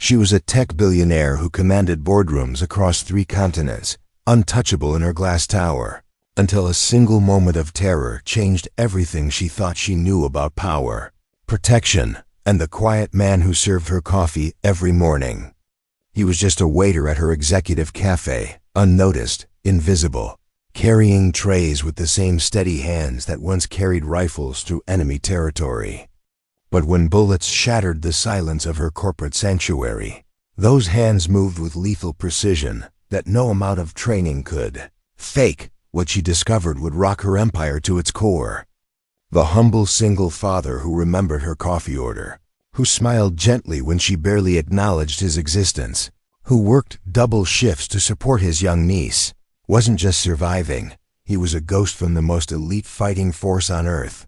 She was a tech billionaire who commanded boardrooms across 3 continents, untouchable in her glass tower, until a single moment of terror changed everything she thought she knew about power, protection, and the quiet man who served her coffee every morning. He was just a waiter at her executive cafe, unnoticed, invisible, carrying trays with the same steady hands that once carried rifles through enemy territory. But when bullets shattered the silence of her corporate sanctuary, those hands moved with lethal precision that no amount of training could fake. What she discovered would rock her empire to its core. The humble single father who remembered her coffee order, who smiled gently when she barely acknowledged his existence, who worked double shifts to support his young niece, wasn't just surviving, he was a ghost from the most elite fighting force on Earth.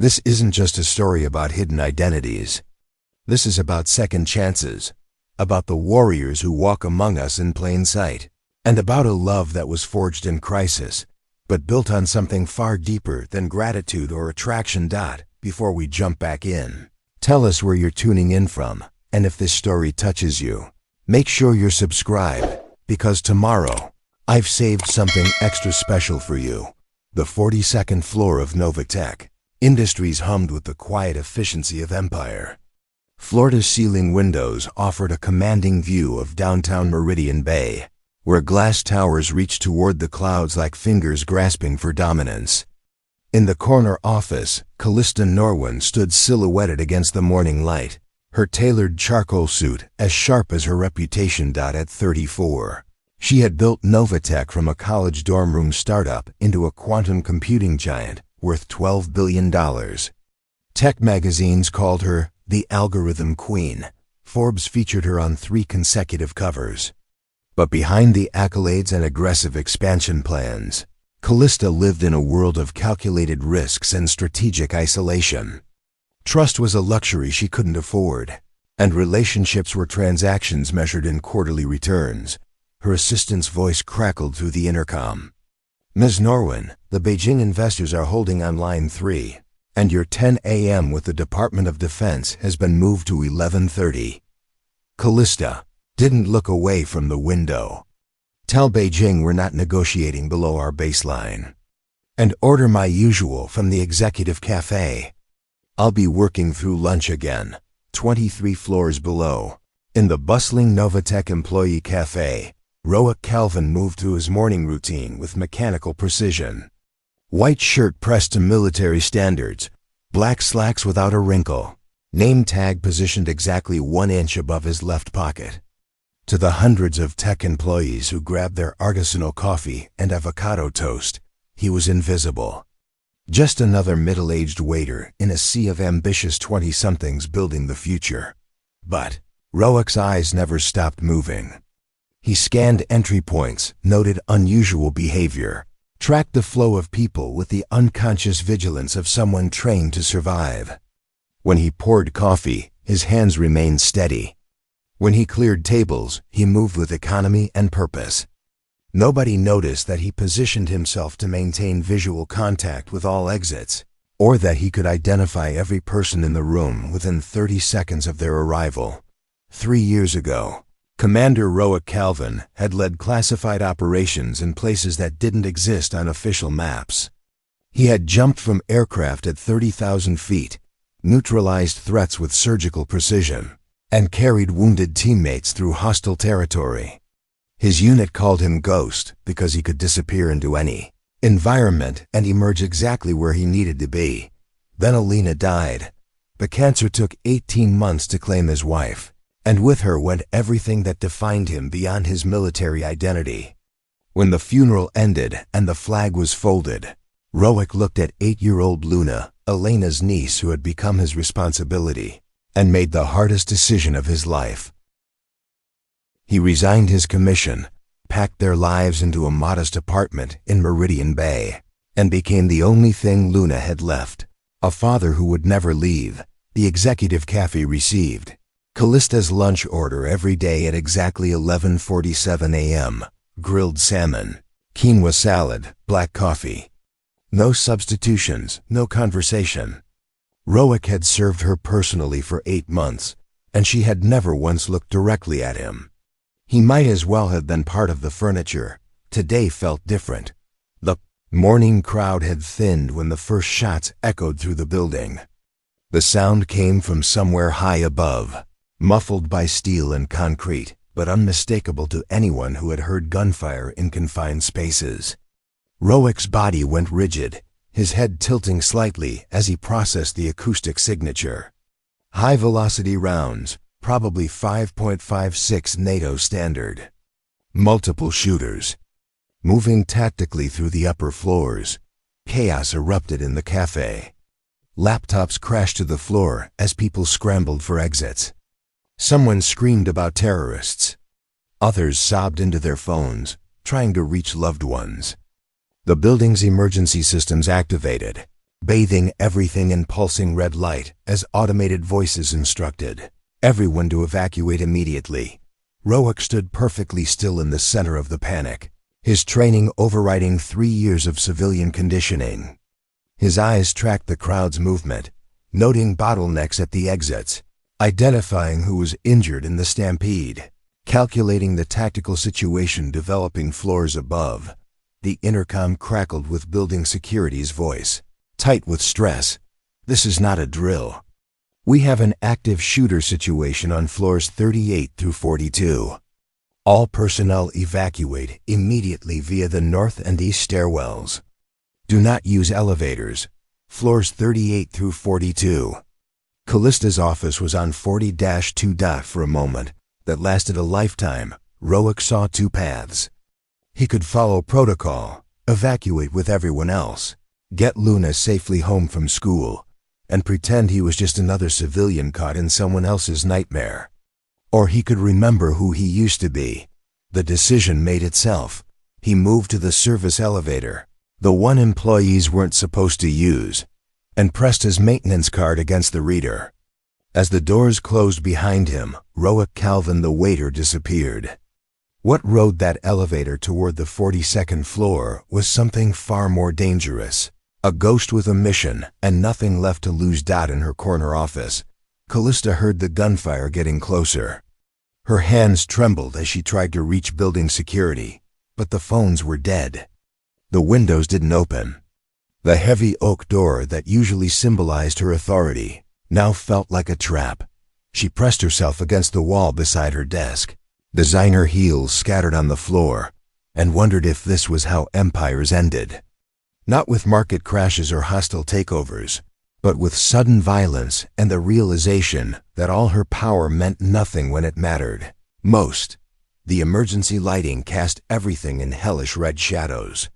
This isn't just a story about hidden identities. This is about second chances, about the warriors who walk among us in plain sight, and about a love that was forged in crisis, but built on something far deeper than gratitude or attraction. Before we jump back in, tell us where you're tuning in from, and if this story touches you, make sure you're subscribed, because tomorrow, I've saved something extra special for you. The 42nd floor of Novatech Industries hummed with the quiet efficiency of empire. Floor-to-ceiling windows offered a commanding view of downtown Meridian Bay, where glass towers reached toward the clouds like fingers grasping for dominance. In the corner office, Callista Norwin stood silhouetted against the morning light, her tailored charcoal suit as sharp as her reputation. At 34, she had built Novatech from a college dorm room startup into a quantum computing giant worth $12 billion. Tech magazines called her the Algorithm Queen. Forbes featured her on 3 consecutive covers. But behind the accolades and aggressive expansion plans, Callista lived in a world of calculated risks and strategic isolation. Trust was a luxury she couldn't afford, and relationships were transactions measured in quarterly returns. Her assistant's voice crackled through the intercom. "Ms. Norwin, the Beijing investors are holding on line 3, and your 10 a.m. with the Department of Defense has been moved to 11:30. Callista didn't look away from the window. "Tell Beijing we're not negotiating below our baseline. And order my usual from the executive cafe. I'll be working through lunch again, 23 floors below." In the bustling Novatech employee cafe, Roic Calvin moved through his morning routine with mechanical precision. White shirt pressed to military standards, black slacks without a wrinkle, name tag positioned exactly 1 inch above his left pocket. To the hundreds of tech employees who grabbed their artisanal coffee and avocado toast, he was invisible. Just another middle-aged waiter in a sea of ambitious 20-somethings building the future. But Roic's eyes never stopped moving. He scanned entry points, noted unusual behavior, tracked the flow of people with the unconscious vigilance of someone trained to survive. When he poured coffee, his hands remained steady. When he cleared tables, he moved with economy and purpose. Nobody noticed that he positioned himself to maintain visual contact with all exits, or that he could identify every person in the room within 30 seconds of their arrival. 3 years ago, Commander Roic Calvin had led classified operations in places that didn't exist on official maps. He had jumped from aircraft at 30,000 feet, neutralized threats with surgical precision, and carried wounded teammates through hostile territory. His unit called him Ghost because he could disappear into any environment and emerge exactly where he needed to be. Then Alina died. The cancer took 18 months to claim his wife, and with her went everything that defined him beyond his military identity. When the funeral ended and the flag was folded, Roic looked at 8-year-old Luna, Elena's niece who had become his responsibility, and made the hardest decision of his life. He resigned his commission, packed their lives into a modest apartment in Meridian Bay, and became the only thing Luna had left, a father who would never leave. The executive cafe received Callista's lunch order every day at exactly 11:47 a.m. Grilled salmon, quinoa salad, black coffee. No substitutions, no conversation. Roic had served her personally for 8 months, and she had never once looked directly at him. He might as well have been part of the furniture. Today felt different. The morning crowd had thinned when the first shots echoed through the building. The sound came from somewhere high above, muffled by steel and concrete, but unmistakable to anyone who had heard gunfire in confined spaces. Rowick's body went rigid, his head tilting slightly as he processed the acoustic signature. High-velocity rounds, probably 5.56 NATO standard. Multiple shooters. Moving tactically through the upper floors, chaos erupted in the cafe. Laptops crashed to the floor as people scrambled for exits. Someone screamed about terrorists. Others sobbed into their phones, trying to reach loved ones. The building's emergency systems activated, bathing everything in pulsing red light as automated voices instructed everyone to evacuate immediately. Rowick stood perfectly still in the center of the panic, his training overriding 3 years of civilian conditioning. His eyes tracked the crowd's movement, noting bottlenecks at the exits, identifying who was injured in the stampede, calculating the tactical situation developing floors above. The intercom crackled with building security's voice, tight with stress. "This is not a drill. We have an active shooter situation on floors 38 through 42. All personnel evacuate immediately via the north and east stairwells. Do not use elevators. Floors 38 through 42. Callista's office was on 40-2. For a moment that lasted a lifetime, Rowick saw two paths. He could follow protocol, evacuate with everyone else, get Luna safely home from school, and pretend he was just another civilian caught in someone else's nightmare. Or he could remember who he used to be. The decision made itself. He moved to the service elevator, the one employees weren't supposed to use, and pressed his maintenance card against the reader. As the doors closed behind him, Rowick Calvin the waiter disappeared. What rode that elevator toward the 42nd floor was something far more dangerous. A ghost with a mission and nothing left to lose. In her corner office, Callista heard the gunfire getting closer. Her hands trembled as she tried to reach building security, but the phones were dead. The windows didn't open. The heavy oak door that usually symbolized her authority now felt like a trap. She pressed herself against the wall beside her desk, designer heels scattered on the floor, and wondered if this was how empires ended. Not with market crashes or hostile takeovers, but with sudden violence and the realization that all her power meant nothing when it mattered most. The emergency lighting cast everything in hellish red shadows.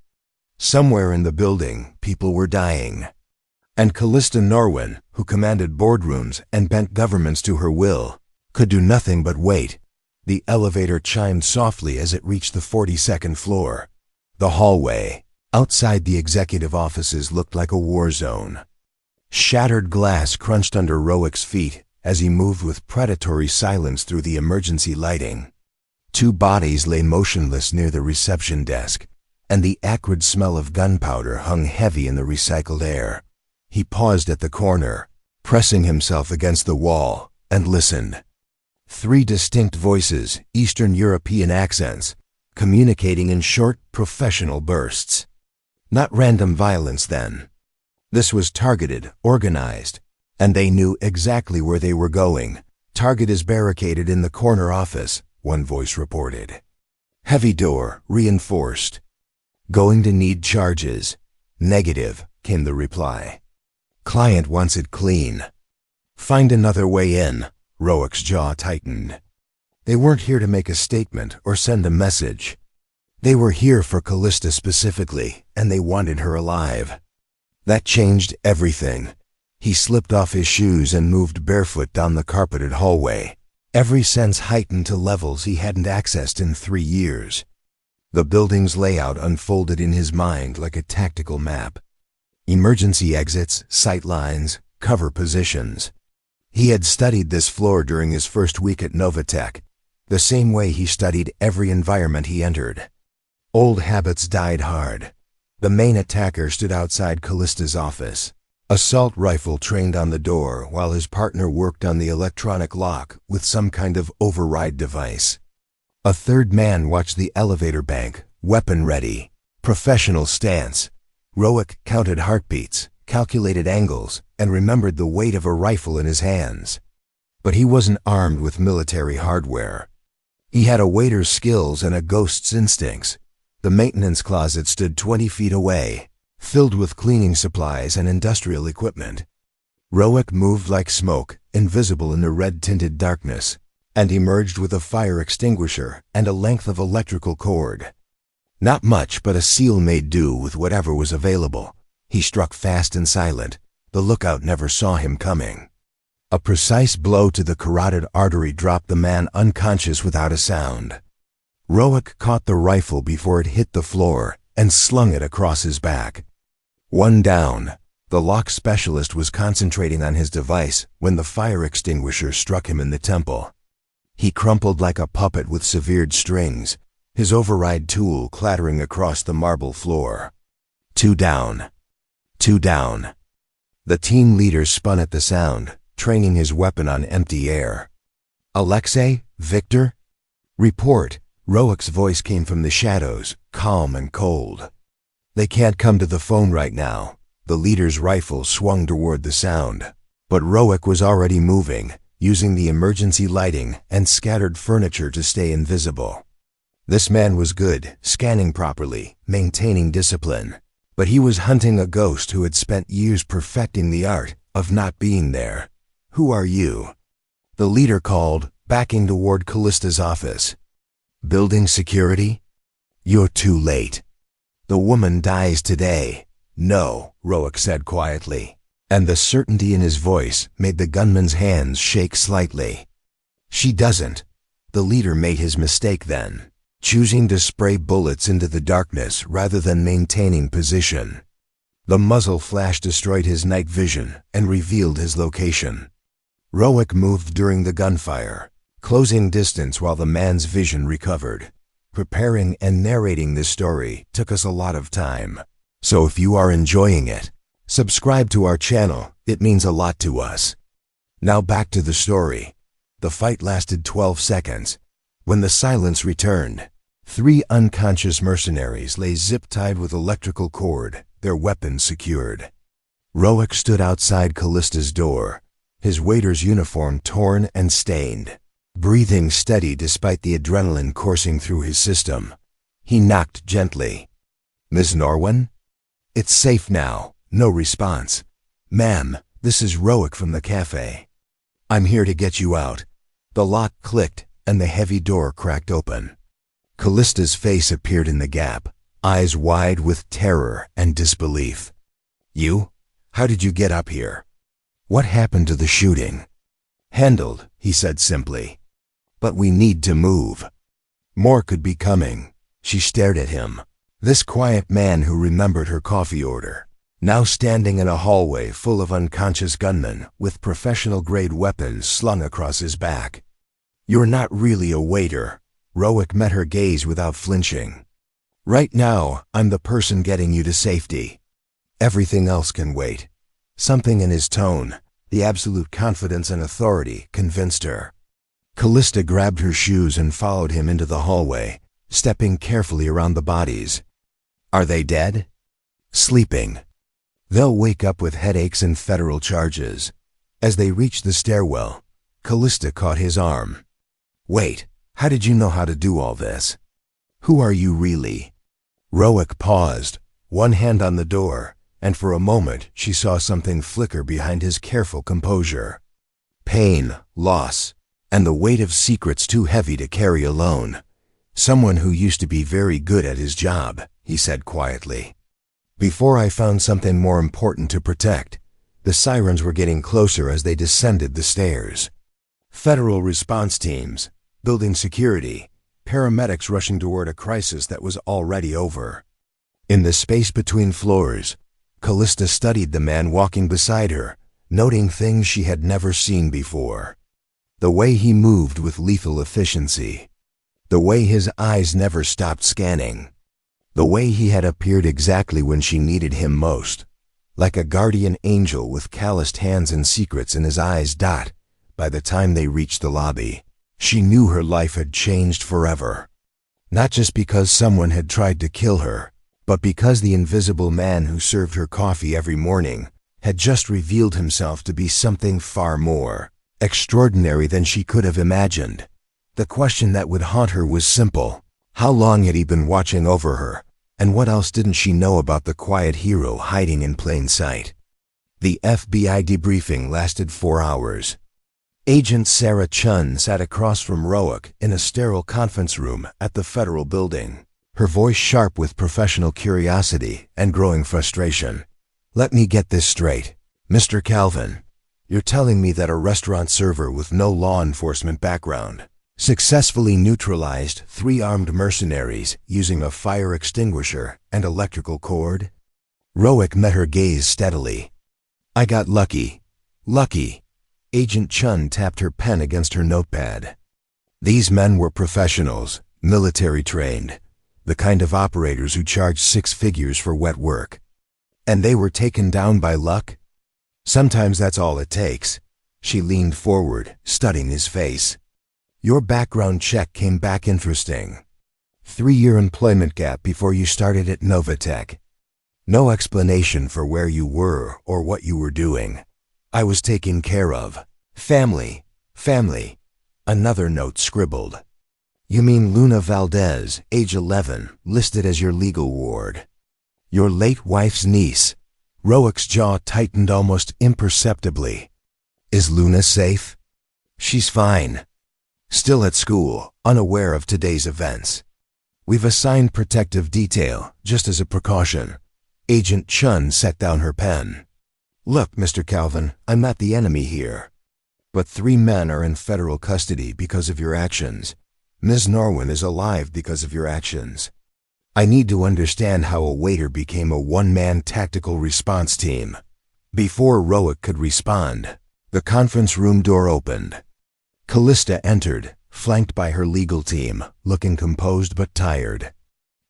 Somewhere in the building, people were dying. And Callista Norwin, who commanded boardrooms and bent governments to her will, could do nothing but wait. The elevator chimed softly as it reached the 42nd floor. The hallway outside the executive offices looked like a war zone. Shattered glass crunched under Rowick's feet as he moved with predatory silence through the emergency lighting. Two bodies lay motionless near the reception desk, and the acrid smell of gunpowder hung heavy in the recycled air. He paused at the corner, pressing himself against the wall, and listened. 3 distinct voices, Eastern European accents, communicating in short, professional bursts. Not random violence, then. This was targeted, organized, and they knew exactly where they were going. "Target is barricaded in the corner office," one voice reported. "Heavy door, reinforced. Going to need charges." "Negative," came the reply. "Client wants it clean." "Find another way in." Rowick's jaw tightened. They weren't here to make a statement or send a message. They were here for Callista specifically, and they wanted her alive. That changed everything. He slipped off his shoes and moved barefoot down the carpeted hallway, every sense heightened to levels he hadn't accessed in 3 years. The building's layout unfolded in his mind like a tactical map. Emergency exits, sight lines, cover positions. He had studied this floor during his first week at Novatech, the same way he studied every environment he entered. Old habits died hard. The main attacker stood outside Callista's office, Assault rifle trained on the door while his partner worked on the electronic lock with some kind of override device. A third man watched the elevator bank, weapon ready, professional stance. Roic counted heartbeats, calculated angles, and remembered the weight of a rifle in his hands. But he wasn't armed with military hardware. He had a waiter's skills and a ghost's instincts. The maintenance closet stood 20 feet away, filled with cleaning supplies and industrial equipment. Roic moved like smoke, invisible in the red-tinted darkness, and emerged with a fire extinguisher and a length of electrical cord. Not much, but a SEAL made do with whatever was available. He struck fast and silent. The lookout never saw him coming. A precise blow to the carotid artery dropped the man unconscious without a sound. Roic caught the rifle before it hit the floor and slung it across his back. One down. The lock specialist was concentrating on his device when the fire extinguisher struck him in the temple. He crumpled like a puppet with severed strings, his override tool clattering across the marble floor. 2 down. 2 down. The team leader spun at the sound, training his weapon on empty air. Alexei? Victor? Report. Roic's voice came from the shadows, calm and cold. They can't come to the phone right now. The leader's rifle swung toward the sound. But Roic was already moving, using the emergency lighting and scattered furniture to stay invisible. This man was good, scanning properly, maintaining discipline. But he was hunting a ghost who had spent years perfecting the art of not being there. Who are you? The leader called, backing toward Callista's office. Building security? You're too late. The woman dies today. No, Roic said quietly, and the certainty in his voice made the gunman's hands shake slightly. She doesn't. The leader made his mistake then, choosing to spray bullets into the darkness rather than maintaining position. The muzzle flash destroyed his night vision and revealed his location. Roic moved during the gunfire, closing distance while the man's vision recovered. Preparing and narrating this story took us a lot of time. So if you are enjoying it, subscribe to our channel. It means a lot to us. Now back to the story. The fight lasted 12 seconds. When the silence returned, 3 unconscious mercenaries lay zip-tied with electrical cord, their weapons secured. Roic stood outside Callista's door, his waiter's uniform torn and stained. Breathing steady despite the adrenaline coursing through his system. He knocked gently. Miss Norwin? It's safe now. No response. Ma'am, this is Roic from the cafe. I'm here to get you out. The lock clicked and the heavy door cracked open. Callista's face appeared in the gap, eyes wide with terror and disbelief. You? How did you get up here? What happened to the shooting? Handled, he said simply. But we need to move. More could be coming. She stared at him. This quiet man who remembered her coffee order, now standing in a hallway full of unconscious gunmen with professional-grade weapons slung across his back. You're not really a waiter. Roic met her gaze without flinching. Right now, I'm the person getting you to safety. Everything else can wait. Something in his tone, the absolute confidence and authority, convinced her. Callista grabbed her shoes and followed him into the hallway, stepping carefully around the bodies. Are they dead? Sleeping. They'll wake up with headaches and federal charges. As they reached the stairwell, Callista caught his arm. Wait, how did you know how to do all this? Who are you really? Roic paused, one hand on the door, and for a moment she saw something flicker behind his careful composure. Pain, loss, and the weight of secrets too heavy to carry alone. Someone who used to be very good at his job, he said quietly. Before I found something more important to protect, the sirens were getting closer as they descended the stairs. Federal response teams, building security, paramedics rushing toward a crisis that was already over. In the space between floors, Callista studied the man walking beside her, noting things she had never seen before. The way he moved with lethal efficiency. The way his eyes never stopped scanning. The way he had appeared exactly when she needed him most. like a guardian angel with calloused hands and secrets in his eyes. By the time they reached the lobby, she knew her life had changed forever. Not just because someone had tried to kill her, but because the invisible man who served her coffee every morning had just revealed himself to be something far more extraordinary than she could have imagined. The question that would haunt her was simple. How long had he been watching over her, and what else didn't she know about the quiet hero hiding in plain sight? The FBI debriefing lasted 4 hours. Agent Sarah Chun sat across from Roic in a sterile conference room at the federal building, her voice sharp with professional curiosity and growing frustration. Let me get this straight, Mr. Calvin. You're telling me that a restaurant server with no law enforcement background successfully neutralized 3 armed mercenaries using a fire extinguisher and electrical cord? Roic met her gaze steadily. I got lucky. Lucky. Agent Chun tapped her pen against her notepad. These men were professionals, military trained, the kind of operators who charge 6 figures for wet work. And they were taken down by luck? Sometimes that's all it takes. She leaned forward, studying his face. Your background check came back interesting. 3-year employment gap before you started at Novatech. No explanation for where you were or what you were doing. I was taken care of. Family. Another note scribbled. You mean Luna Valdez, age 11, listed as your legal ward. Your late wife's niece. Roic's jaw tightened almost imperceptibly. Is Luna safe? She's fine. Still at school, unaware of today's events. We've assigned protective detail, just as a precaution. Agent Chun set down her pen. Look, Mr. Calvin, I'm not the enemy here. But 3 men are in federal custody because of your actions. Ms. Norwin is alive because of your actions. I need to understand how a waiter became a one-man tactical response team. Before Roic could respond, the conference room door opened. Callista entered, flanked by her legal team, looking composed but tired.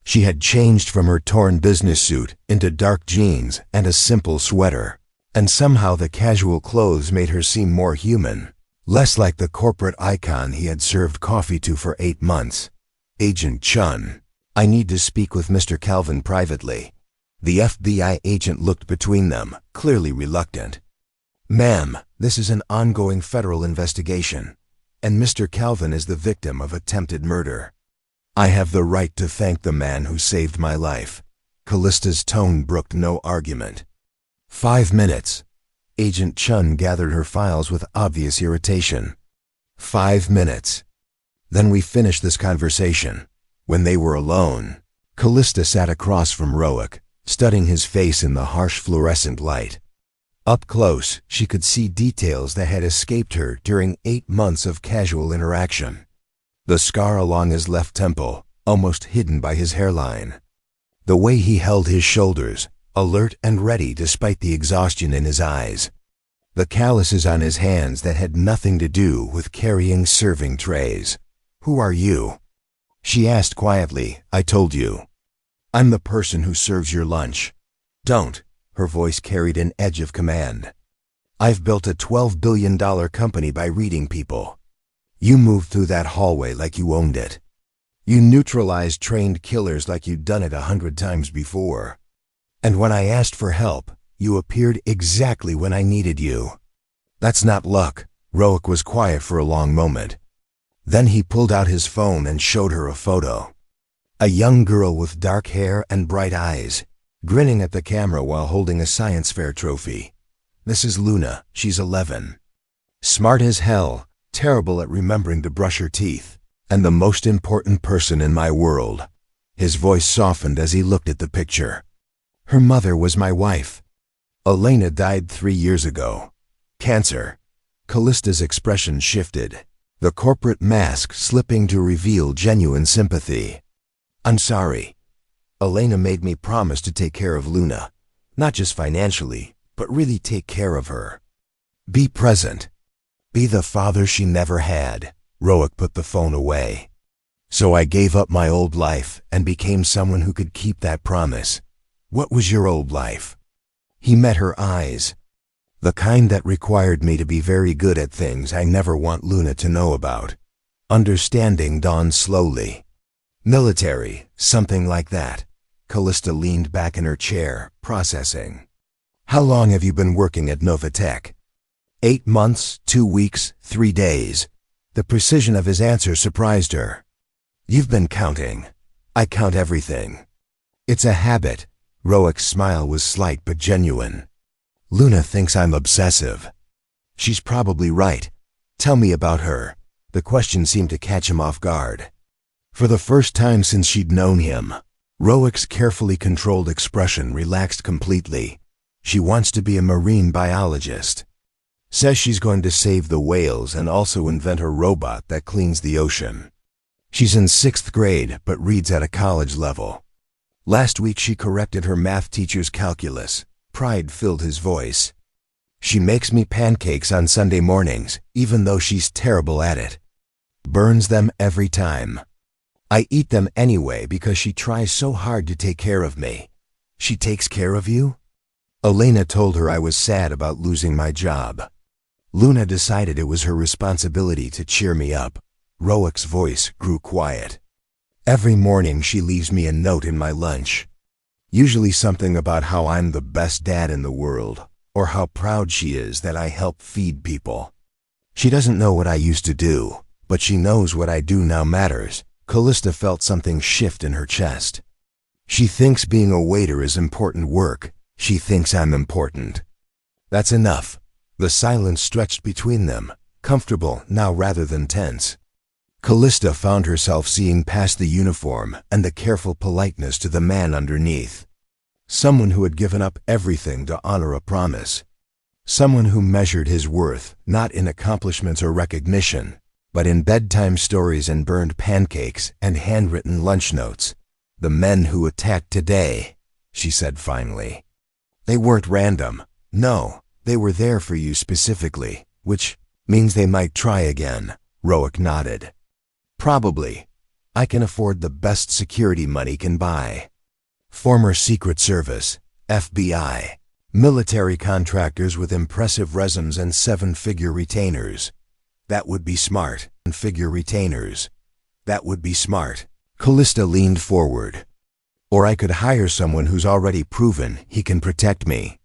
She had changed from her torn business suit into dark jeans and a simple sweater, and somehow the casual clothes made her seem more human, less like the corporate icon he had served coffee to for 8 months. Agent Chun. I need to speak with Mr. Calvin privately. The FBI agent looked between them, clearly reluctant. Ma'am, this is an ongoing federal investigation, and Mr. Calvin is the victim of attempted murder. I have the right to thank the man who saved my life. Callista's tone brooked no argument. 5 minutes. Agent Chun gathered her files with obvious irritation. 5 minutes. Then we finish this conversation. When they were alone, Callista sat across from Roic, studying his face in the harsh fluorescent light. Up close, she could see details that had escaped her during 8 months of casual interaction. The scar along his left temple, almost hidden by his hairline. The way he held his shoulders, alert and ready despite the exhaustion in his eyes. The calluses on his hands that had nothing to do with carrying serving trays. Who are you? She asked quietly. I told you. I'm the person who serves your lunch. Don't. Her voice carried an edge of command. I've built a $12 billion company by reading people. You moved through that hallway like you owned it. You neutralized trained killers like you'd done it 100 times before. And when I asked for help, you appeared exactly when I needed you. That's not luck. Roic was quiet for a long moment. Then he pulled out his phone and showed her a photo. A young girl with dark hair and bright eyes, grinning at the camera while holding a science fair trophy. This is Luna. She's 11. Smart as hell, terrible at remembering to brush her teeth, and the most important person in my world. His voice softened as he looked at the picture. Her mother was my wife. Elena died 3 years ago. Cancer. Callista's expression shifted, the corporate mask slipping to reveal genuine sympathy. I'm sorry. Elena made me promise to take care of Luna, not just financially, but really take care of her. Be present. Be the father she never had. Roic put the phone away. So I gave up my old life and became someone who could keep that promise. What was your old life? He met her eyes. The kind that required me to be very good at things I never want Luna to know about. Understanding dawned slowly. Military, something like that. Callista leaned back in her chair, processing. How long have you been working at Novatech? 8 months, 2 weeks, 3 days. The precision of his answer surprised her. You've been counting. I count everything. It's a habit. Roick's smile was slight but genuine. Luna thinks I'm obsessive. She's probably right. Tell me about her. The question seemed to catch him off guard. For the first time since she'd known him, Roick's carefully controlled expression relaxed completely. She wants to be a marine biologist. Says she's going to save the whales and also invent a robot that cleans the ocean. She's in 6th grade but reads at a college level. Last week she corrected her math teacher's calculus. Pride filled his voice. She makes me pancakes on Sunday mornings, even though she's terrible at it. Burns them every time. I eat them anyway because she tries so hard to take care of me. She takes care of you? Elena told her I was sad about losing my job. Luna decided it was her responsibility to cheer me up. Roick's voice grew quiet. Every morning she leaves me a note in my lunch. Usually something about how I'm the best dad in the world, or how proud she is that I help feed people. She doesn't know what I used to do, but she knows what I do now matters. Callista felt something shift in her chest. She thinks being a waiter is important work. She thinks I'm important. That's enough. The silence stretched between them, comfortable now rather than tense. Callista found herself seeing past the uniform and the careful politeness to the man underneath. Someone who had given up everything to honor a promise. Someone who measured his worth not in accomplishments or recognition, but in bedtime stories and burned pancakes and handwritten lunch notes. The men who attacked today, she said finally. They weren't random. No, they were there for you specifically, which means they might try again. Roick nodded. Probably. I can afford the best security money can buy. Former Secret Service, FBI, military contractors with impressive resumes and 7-figure retainers. That would be smart. And figure retainers. That would be smart. Callista leaned forward. Or I could hire someone who's already proven he can protect me.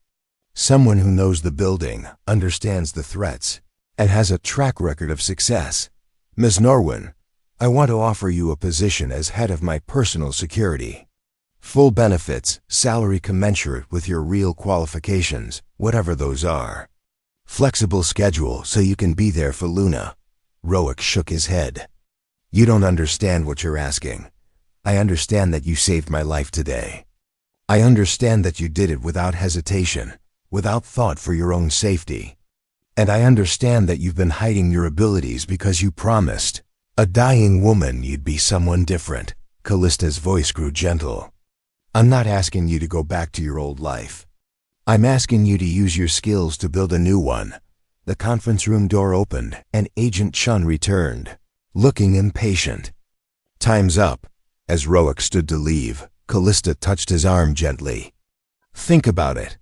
Someone who knows the building, understands the threats, and has a track record of success. Ms. Norwin, I want to offer you a position as head of my personal security. Full benefits, salary commensurate with your real qualifications, whatever those are. Flexible schedule so you can be there for Luna. Roick shook his head. You don't understand what you're asking. I understand that you saved my life today. I understand that you did it without hesitation, without thought for your own safety. And I understand that you've been hiding your abilities because you promised a dying woman you'd be someone different. Callista's voice grew gentle. I'm not asking you to go back to your old life. I'm asking you to use your skills to build a new one. The conference room door opened and Agent Chun returned, looking impatient. Time's up. As Roick stood to leave, Callista touched his arm gently. Think about it.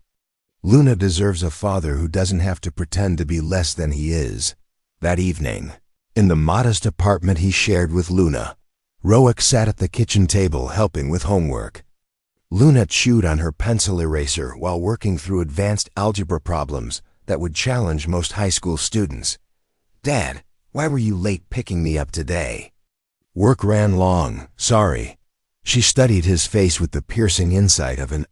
Luna deserves a father who doesn't have to pretend to be less than he is. That evening, in the modest apartment he shared with Luna, Roick sat at the kitchen table helping with homework. Luna chewed on her pencil eraser while working through advanced algebra problems that would challenge most high school students. Dad, why were you late picking me up today? Work ran long, sorry. She studied his face with the piercing insight of an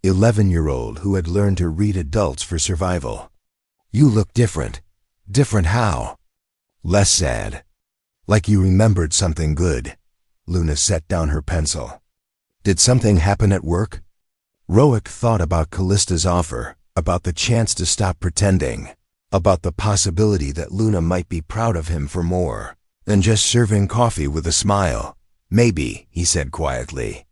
11-year-old who had learned to read adults for survival. You look different. Different how? Less sad. Like you remembered something good. Luna set down her pencil. Did something happen at work? Roick thought about Callista's offer, about the chance to stop pretending, about the possibility that Luna might be proud of him for more than just serving coffee with a smile. Maybe, he said quietly.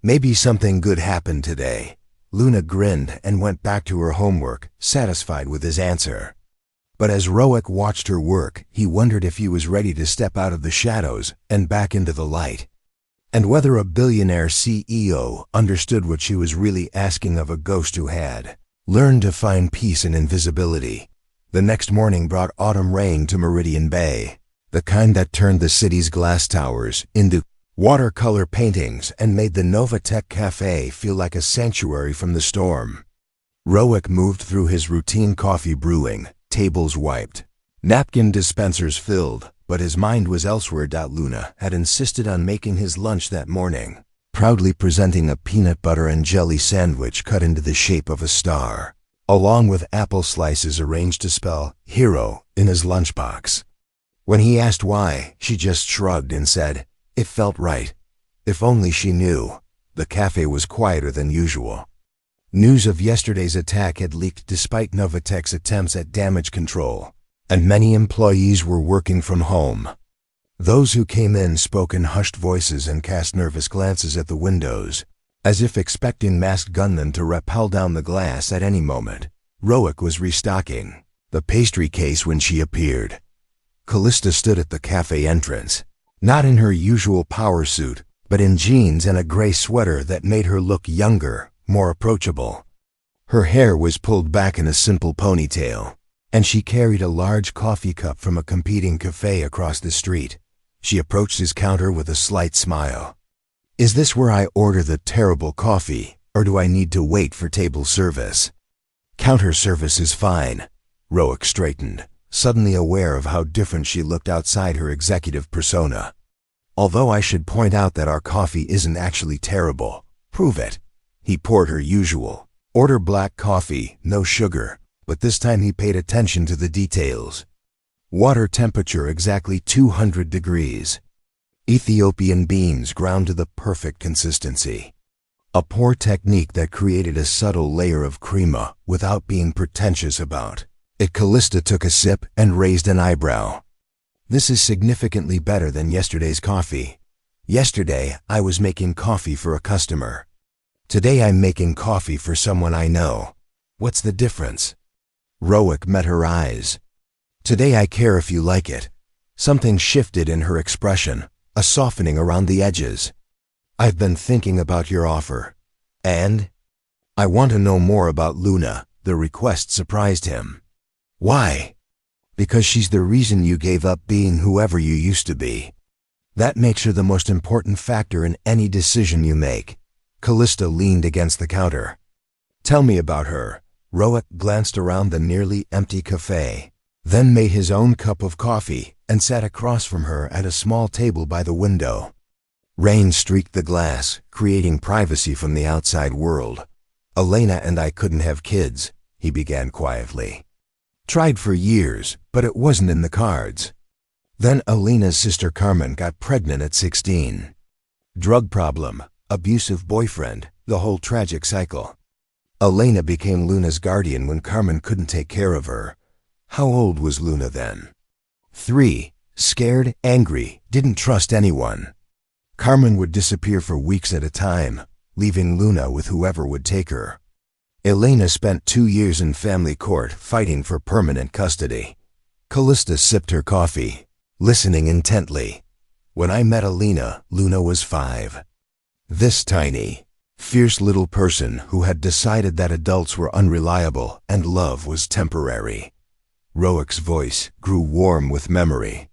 Maybe something good happened today. Luna grinned and went back to her homework, satisfied with his answer. But as Roick watched her work, he wondered if he was ready to step out of the shadows and back into the light. And whether a billionaire CEO understood what she was really asking of a ghost who had Learn to find peace in invisibility. The next morning brought autumn rain to Meridian Bay, the kind that turned the city's glass towers into watercolor paintings and made the Novatech Cafe feel like a sanctuary from the storm. Rowick moved through his routine coffee brewing, tables wiped, napkin dispensers filled, but his mind was elsewhere. Luna had insisted on making his lunch that morning, proudly presenting a peanut butter and jelly sandwich cut into the shape of a star, along with apple slices arranged to spell hero in his lunchbox. When he asked why, she just shrugged and said, "It felt right." If only she knew. The cafe was quieter than usual. News of yesterday's attack had leaked despite Novatech's attempts at damage control, and many employees were working from home. Those who came in spoke in hushed voices and cast nervous glances at the windows, as if expecting masked gunmen to rappel down the glass at any moment. Rowick was restocking the pastry case when she appeared. Callista stood at the cafe entrance, not in her usual power suit, but in jeans and a gray sweater that made her look younger, more approachable. Her hair was pulled back in a simple ponytail, and she carried a large coffee cup from a competing cafe across the street. She approached his counter with a slight smile. "Is this where I order the terrible coffee, or do I need to wait for table service?" "Counter service is fine." Rowick straightened, suddenly aware of how different she looked outside her executive persona. "Although I should point out that our coffee isn't actually terrible. Prove it." He poured her usual. "Order black coffee, no sugar," but this time he paid attention to the details. Water temperature exactly 200 degrees. Ethiopian beans ground to the perfect consistency. A pour technique that created a subtle layer of crema without being pretentious about it. Callista took a sip and raised an eyebrow. "This is significantly better than yesterday's coffee. Yesterday, I was making coffee for a customer. Today I'm making coffee for someone I know. What's the difference?" Rowick met her eyes. "Today I care if you like it." Something shifted in her expression, a softening around the edges. "I've been thinking about your offer. And I want to know more about Luna." The request surprised him. "Why?" "Because she's the reason you gave up being whoever you used to be. That makes her the most important factor in any decision you make." Callista leaned against the counter. "Tell me about her." Rowick glanced around the nearly empty cafe, then made his own cup of coffee and sat across from her at a small table by the window. Rain streaked the glass, creating privacy from the outside world. "Elena and I couldn't have kids," he began quietly. "Tried for years, but it wasn't in the cards. Then Elena's sister Carmen got pregnant at 16. Drug problem, abusive boyfriend, the whole tragic cycle. Elena became Luna's guardian when Carmen couldn't take care of her. How old was Luna then? 3. Scared, angry, didn't trust anyone. Carmen would disappear for weeks at a time, leaving Luna with whoever would take her. Elena spent 2 years in family court fighting for permanent custody." Callista sipped her coffee, listening intently. "When I met Elena, Luna was 5. This tiny, fierce little person who had decided that adults were unreliable and love was temporary." Rowick's voice grew warm with memory.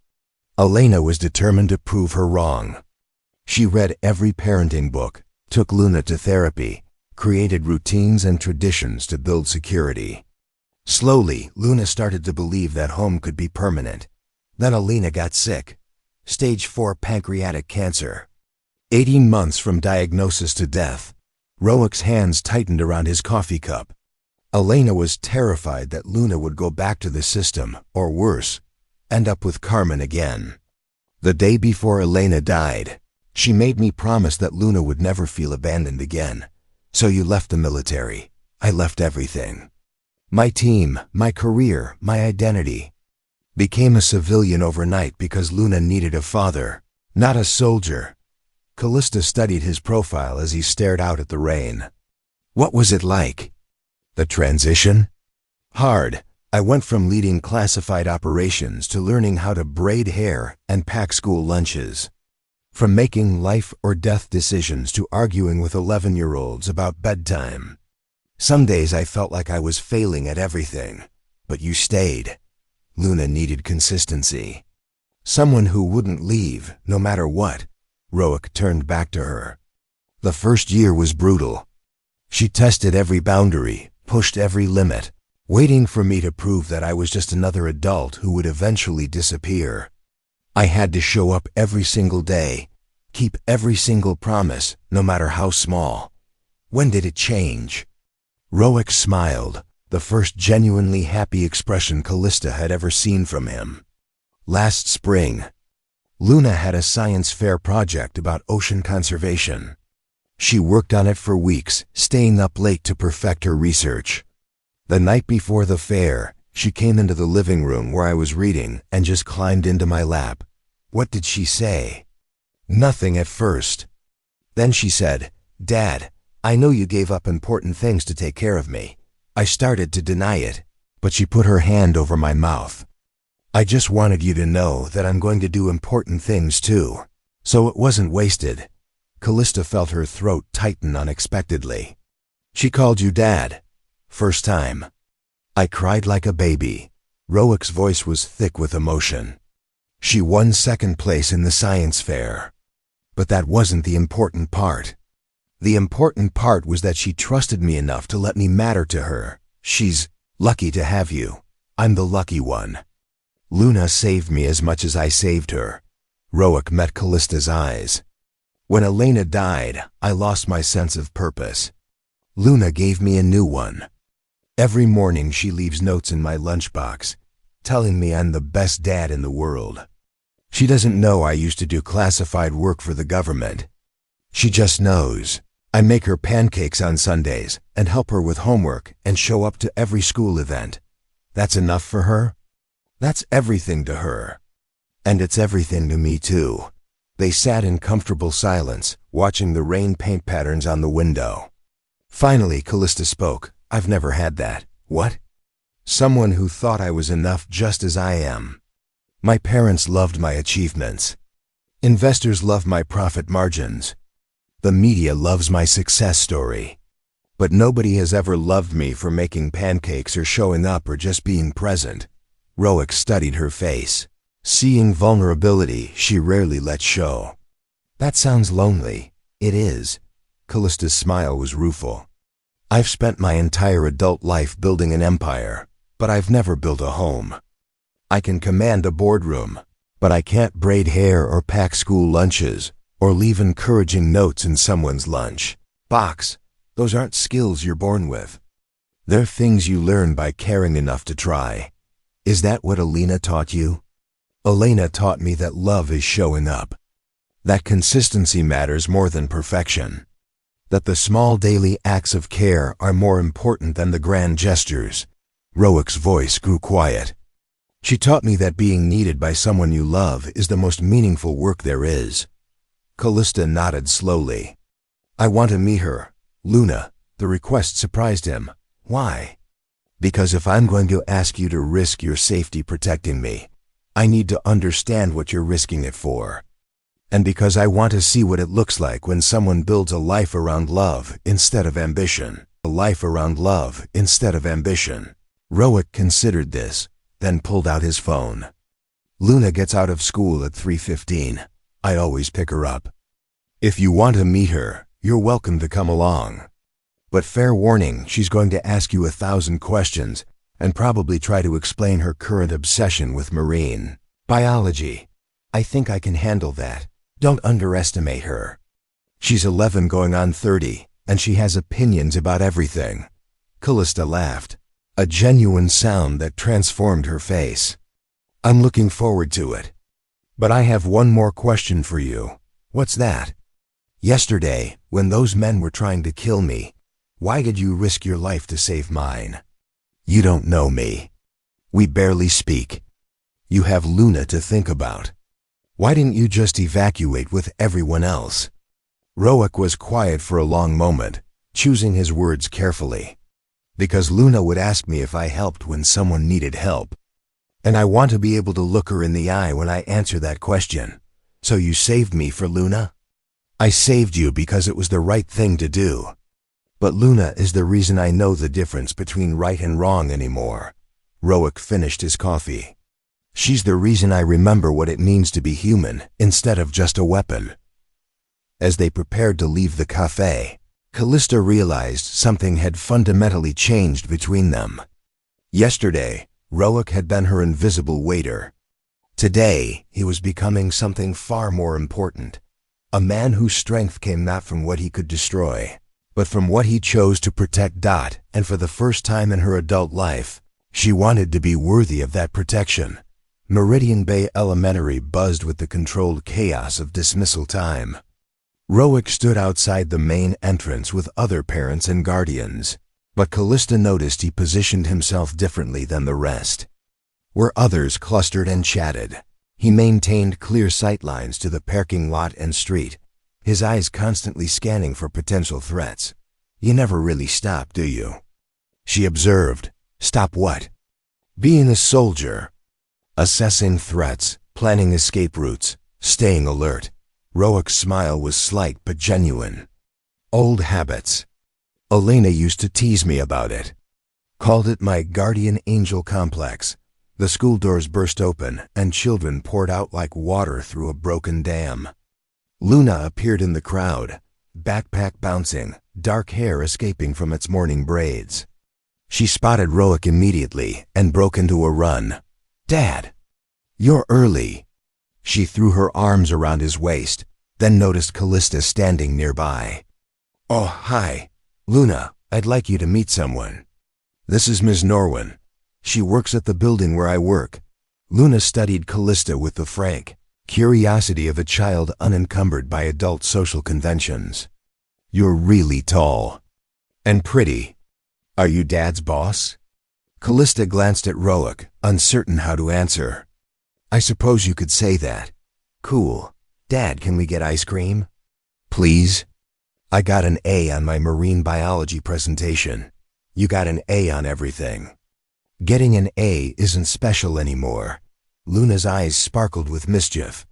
"Elena was determined to prove her wrong. She read every parenting book, took Luna to therapy, created routines and traditions to build security. Slowly, Luna started to believe that home could be permanent. Then Elena got sick. Stage 4 pancreatic cancer. 18 months from diagnosis to death." Rowick's hands tightened around his coffee cup. Elena was terrified that Luna would go back to the system, or worse, end up with Carmen again. "The day before Elena died, she made me promise that Luna would never feel abandoned again. So you left the military. I left everything. My team, my career, my identity. Became a civilian overnight because Luna needed a father, not a soldier." Callista studied his profile as he stared out at the rain. "What was it like?" "The transition? Hard. I went from leading classified operations to learning how to braid hair and pack school lunches. From making life or death decisions to arguing with 11-year-olds about bedtime. Some days I felt like I was failing at everything, but you stayed. Luna needed consistency. Someone who wouldn't leave, no matter what. Roic turned back to her. The first year was brutal. She tested every boundary, pushed every limit, waiting for me to prove that I was just another adult who would eventually disappear. I had to show up every single day, keep every single promise, no matter how small. When did it change? Roic smiled, the first genuinely happy expression Callista had ever seen from him. Last spring, Luna had a science fair project about ocean conservation. She worked on it for weeks, staying up late to perfect her research. The night before the fair, she came into the living room where I was reading and just climbed into my lap. What did she say? Nothing at first. Then she said, "Dad, I know you gave up important things to take care of me." I started to deny it, but she put her hand over my mouth. "I just wanted you to know that I'm going to do important things too, so it wasn't wasted." Callista felt her throat tighten unexpectedly. "She called you Dad. First time." I cried like a baby. Roic's voice was thick with emotion. She won second place in the science fair. But that wasn't the important part. The important part was that she trusted me enough to let me matter to her. She's lucky to have you. I'm the lucky one. Luna saved me as much as I saved her. Roic met Callista's eyes. When Elena died, I lost my sense of purpose. Luna gave me a new one. Every morning she leaves notes in my lunchbox, telling me I'm the best dad in the world. She doesn't know I used to do classified work for the government. She just knows. I make her pancakes on Sundays and help her with homework and show up to every school event. That's enough for her? That's everything to her. And it's everything to me too. They sat in comfortable silence, watching the rain paint patterns on the window. Finally, Callista spoke. "I've never had that." "What?" "Someone who thought I was enough just as I am. My parents loved my achievements. Investors love my profit margins. The media loves my success story. But nobody has ever loved me for making pancakes or showing up or just being present." Roic studied her face. Seeing vulnerability she rarely let show. "That sounds lonely." "It is." Callista's smile was rueful. "I've spent my entire adult life building an empire, but I've never built a home. I can command a boardroom, but I can't braid hair or pack school lunches or leave encouraging notes in someone's lunch box. Those aren't skills you're born with. They're things you learn by caring enough to try. Is that what Elena taught you?" "Elena taught me that love is showing up. That consistency matters more than perfection. That the small daily acts of care are more important than the grand gestures." Roic's voice grew quiet. "She taught me that being needed by someone you love is the most meaningful work there is." Callista nodded slowly. "I want to meet her." "Luna." The request surprised him. "Why?" "Because if I'm going to ask you to risk your safety protecting me, I need to understand what you're risking it for. And because I want to see what it looks like when someone builds a life around love instead of ambition. A life around love instead of ambition." Roic considered this, then pulled out his phone. "Luna gets out of school at 3:15. I always pick her up. If you want to meet her, you're welcome to come along. But fair warning, she's going to ask you 1,000 questions and probably try to explain her current obsession with marine biology. I think I can handle that. Don't underestimate her. She's 11 going on 30, and she has opinions about everything." Callista laughed, a genuine sound that transformed her face. "I'm looking forward to it. But I have one more question for you." "What's that?" "Yesterday, when those men were trying to kill me, why did you risk your life to save mine?" "You don't know me. We barely speak. You have Luna to think about. Why didn't you just evacuate with everyone else?" Roic was quiet for a long moment, choosing his words carefully. "Because Luna would ask me if I helped when someone needed help. And I want to be able to look her in the eye when I answer that question. So you saved me for Luna?" "I saved you because it was the right thing to do." But Luna is the reason I know the difference between right and wrong anymore. Roic finished his coffee. She's the reason I remember what it means to be human instead of just a weapon. As they prepared to leave the cafe, Callista realized something had fundamentally changed between them. Yesterday, Roic had been her invisible waiter. Today, he was becoming something far more important. A man whose strength came not from what he could destroy, but from what he chose to protect. And for the first time in her adult life, she wanted to be worthy of that protection. Meridian Bay Elementary buzzed with the controlled chaos of dismissal time. Roic stood outside the main entrance with other parents and guardians, but Callista noticed he positioned himself differently than the rest. Where others clustered and chatted, he maintained clear sightlines to the parking lot and street, his eyes constantly scanning for potential threats. You never really stop, do you? She observed. Stop what? Being a soldier. Assessing threats, planning escape routes, staying alert. Roic's smile was slight but genuine. Old habits. Elena used to tease me about it. Called it my guardian angel complex. The school doors burst open and children poured out like water through a broken dam. Luna appeared in the crowd, backpack bouncing, dark hair escaping from its morning braids. She spotted Roic immediately and broke into a run. Dad, you're early. She threw her arms around his waist, then noticed Callista standing nearby. Oh, hi. Luna, I'd like you to meet someone. This is Ms. Norwin. She works at the building where I work. Luna studied Callista with the frank curiosity of a child unencumbered by adult social conventions. You're really tall. And pretty. Are you Dad's boss? Callista glanced at Roic, uncertain how to answer. I suppose you could say that. Cool. Dad, can we get ice cream? Please? I got an A on my marine biology presentation. You got an A on everything. Getting an A isn't special anymore. Luna's eyes sparkled with mischief.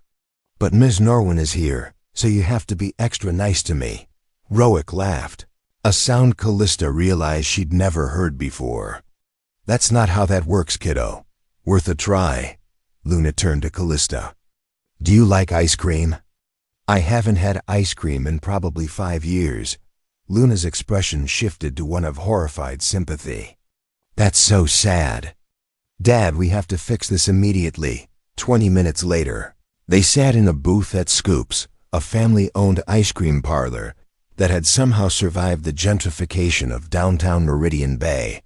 But Ms. Norwin is here, so you have to be extra nice to me. Roic laughed, a sound Callista realized she'd never heard before. That's not how that works, kiddo. Worth a try. Luna turned to Callista. Do you like ice cream? I haven't had ice cream in probably 5 years. Luna's expression shifted to one of horrified sympathy. That's so sad. Dad, we have to fix this immediately. 20 minutes later, they sat in a booth at Scoops, a family-owned ice cream parlor that had somehow survived the gentrification of downtown Meridian Bay.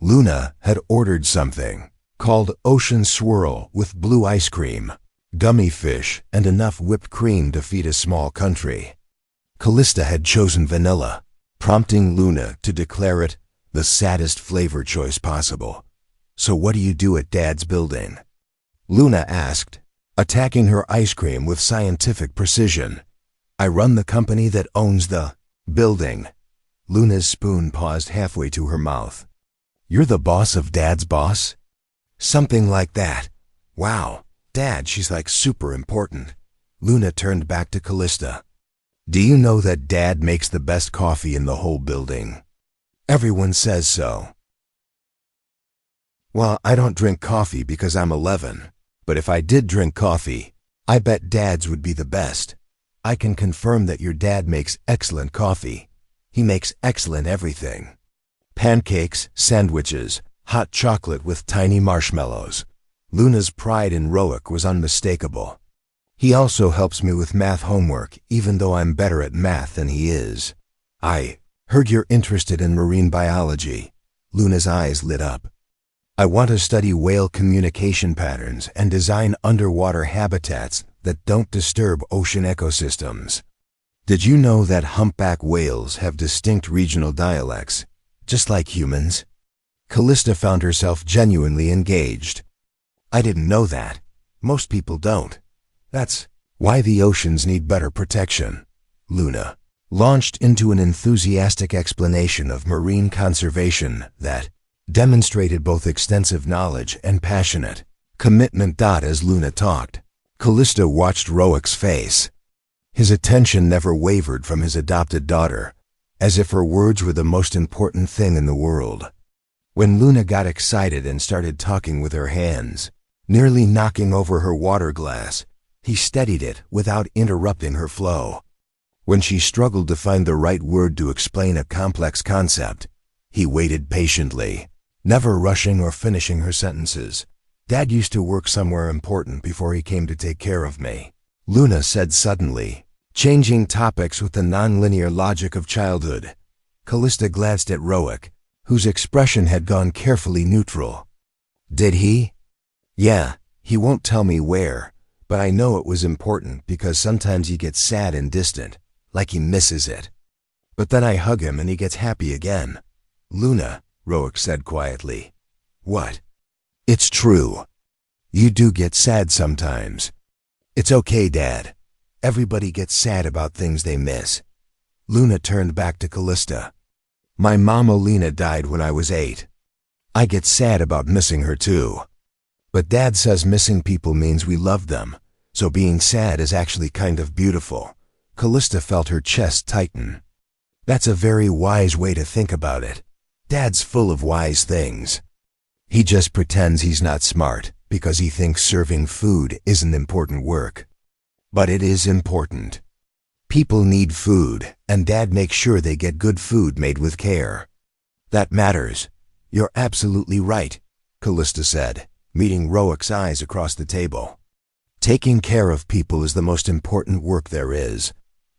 Luna had ordered something called Ocean Swirl with blue ice cream, gummy fish, and enough whipped cream to feed a small country. Callista had chosen vanilla, prompting Luna to declare it the saddest flavor choice possible. So what do you do at Dad's building? Luna asked, attacking her ice cream with scientific precision. I run the company that owns the building. Luna's spoon paused halfway to her mouth. You're the boss of Dad's boss? Something like that. Wow, Dad, she's like super important. Luna turned back to Callista. Do you know that Dad makes the best coffee in the whole building? Everyone says so. Well, I don't drink coffee because I'm 11, but if I did drink coffee, I bet Dad's would be the best. I can confirm that your dad makes excellent coffee. He makes excellent everything. Pancakes, sandwiches, hot chocolate with tiny marshmallows. Luna's pride in Roic was unmistakable. He also helps me with math homework, even though I'm better at math than he is. I heard you're interested in marine biology. Luna's eyes lit up. I want to study whale communication patterns and design underwater habitats that don't disturb ocean ecosystems. Did you know that humpback whales have distinct regional dialects, just like humans? Callista found herself genuinely engaged. I didn't know that. Most people don't. That's why the oceans need better protection. Luna launched into an enthusiastic explanation of marine conservation that demonstrated both extensive knowledge and passionate commitment. As Luna talked, Callista watched Roic's face. His attention never wavered from his adopted daughter, as if her words were the most important thing in the world. When Luna got excited and started talking with her hands, nearly knocking over her water glass, he steadied it without interrupting her flow. When she struggled to find the right word to explain a complex concept, he waited patiently, never rushing or finishing her sentences. "Dad used to work somewhere important before he came to take care of me," Luna said suddenly, changing topics with the nonlinear logic of childhood. Callista glanced at Roic, whose expression had gone carefully neutral. "Did he?" "Yeah, he won't tell me where, but I know it was important because sometimes he gets sad and distant, like he misses it. But then I hug him and he gets happy again." "Luna," Roic said quietly. "What?" "It's true. You do get sad sometimes. It's okay, Dad. Everybody gets sad about things they miss." Luna turned back to Callista. "My mom Alina died when I was 8. I get sad about missing her too. But Dad says missing people means we love them, so being sad is actually kind of beautiful." Callista felt her chest tighten. "That's a very wise way to think about it. Dad's full of wise things. He just pretends he's not smart because he thinks serving food isn't important work. But it is important. People need food, and Dad makes sure they get good food made with care. That matters." "You're absolutely right," Callista said, meeting Roic's eyes across the table. "Taking care of people is the most important work there is."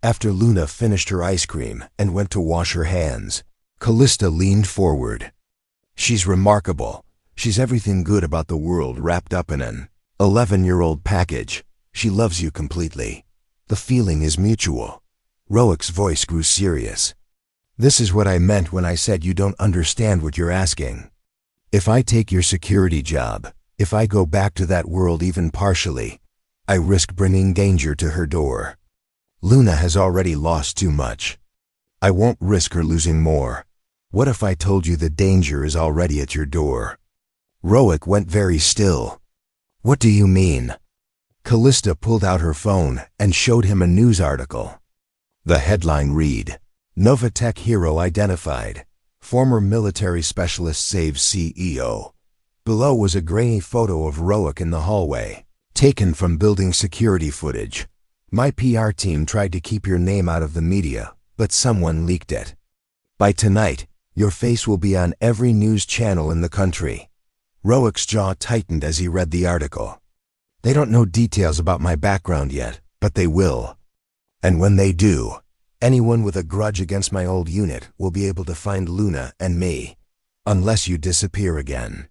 After Luna finished her ice cream and went to wash her hands, Callista leaned forward. "She's remarkable. She's everything good about the world wrapped up in an 11-year-old package. She loves you completely. The feeling is mutual." Roic's voice grew serious. "This is what I meant when I said you don't understand what you're asking. If I take your security job, if I go back to that world even partially, I risk bringing danger to her door. Luna has already lost too much. I won't risk her losing more. What if I told you the danger is already at your door?" Roic went very still. "What do you mean?" Callista pulled out her phone and showed him a news article. The headline read, "Novatech Hero Identified. Former Military Specialist Saves CEO." Below was a grainy photo of Roic in the hallway, taken from building security footage. "My PR team tried to keep your name out of the media, but someone leaked it. By tonight, your face will be on every news channel in the country." Roic's jaw tightened as he read the article. "They don't know details about my background yet, but they will. And when they do, anyone with a grudge against my old unit will be able to find Luna and me, unless you disappear again.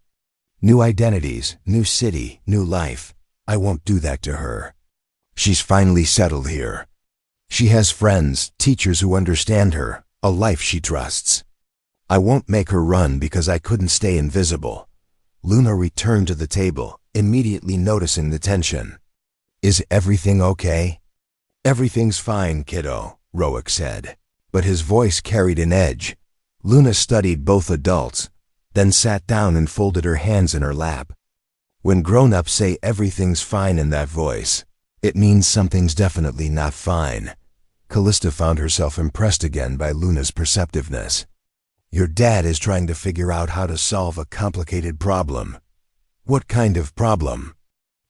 New identities, new city, new life. I won't do that to her. She's finally settled here. She has friends, teachers who understand her, a life she trusts. I won't make her run because I couldn't stay invisible." Luna returned to the table, immediately noticing the tension. "Is everything okay?" "Everything's fine, kiddo," Roic said, but his voice carried an edge. Luna studied both adults, then sat down and folded her hands in her lap. When grown-ups say everything's fine in that voice, it means something's definitely not fine. Callista found herself impressed again by Luna's perceptiveness. "Your dad is trying to figure out how to solve a complicated problem." "What kind of problem?"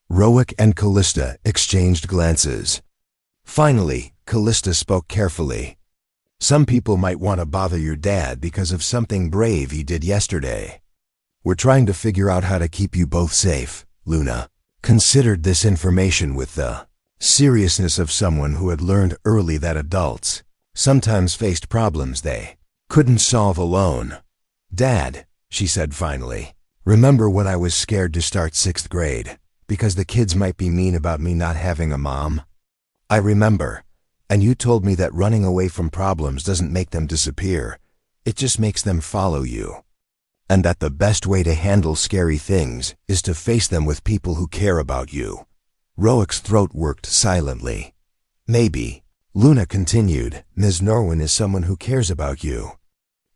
Roic and Callista exchanged glances. Finally, Callista spoke carefully. "Some people might want to bother your dad because of something brave he did yesterday. We're trying to figure out how to keep you both safe." Luna considered this information with the seriousness of someone who had learned early that adults sometimes faced problems they couldn't solve alone. "Dad," she said finally, "remember when I was scared to start 6th grade because the kids might be mean about me not having a mom? I remember, and you told me that running away from problems doesn't make them disappear, it just makes them follow you. And that the best way to handle scary things is to face them with people who care about you." Roic's throat worked silently. "Maybe," Luna continued, "Ms. Norwin is someone who cares about you.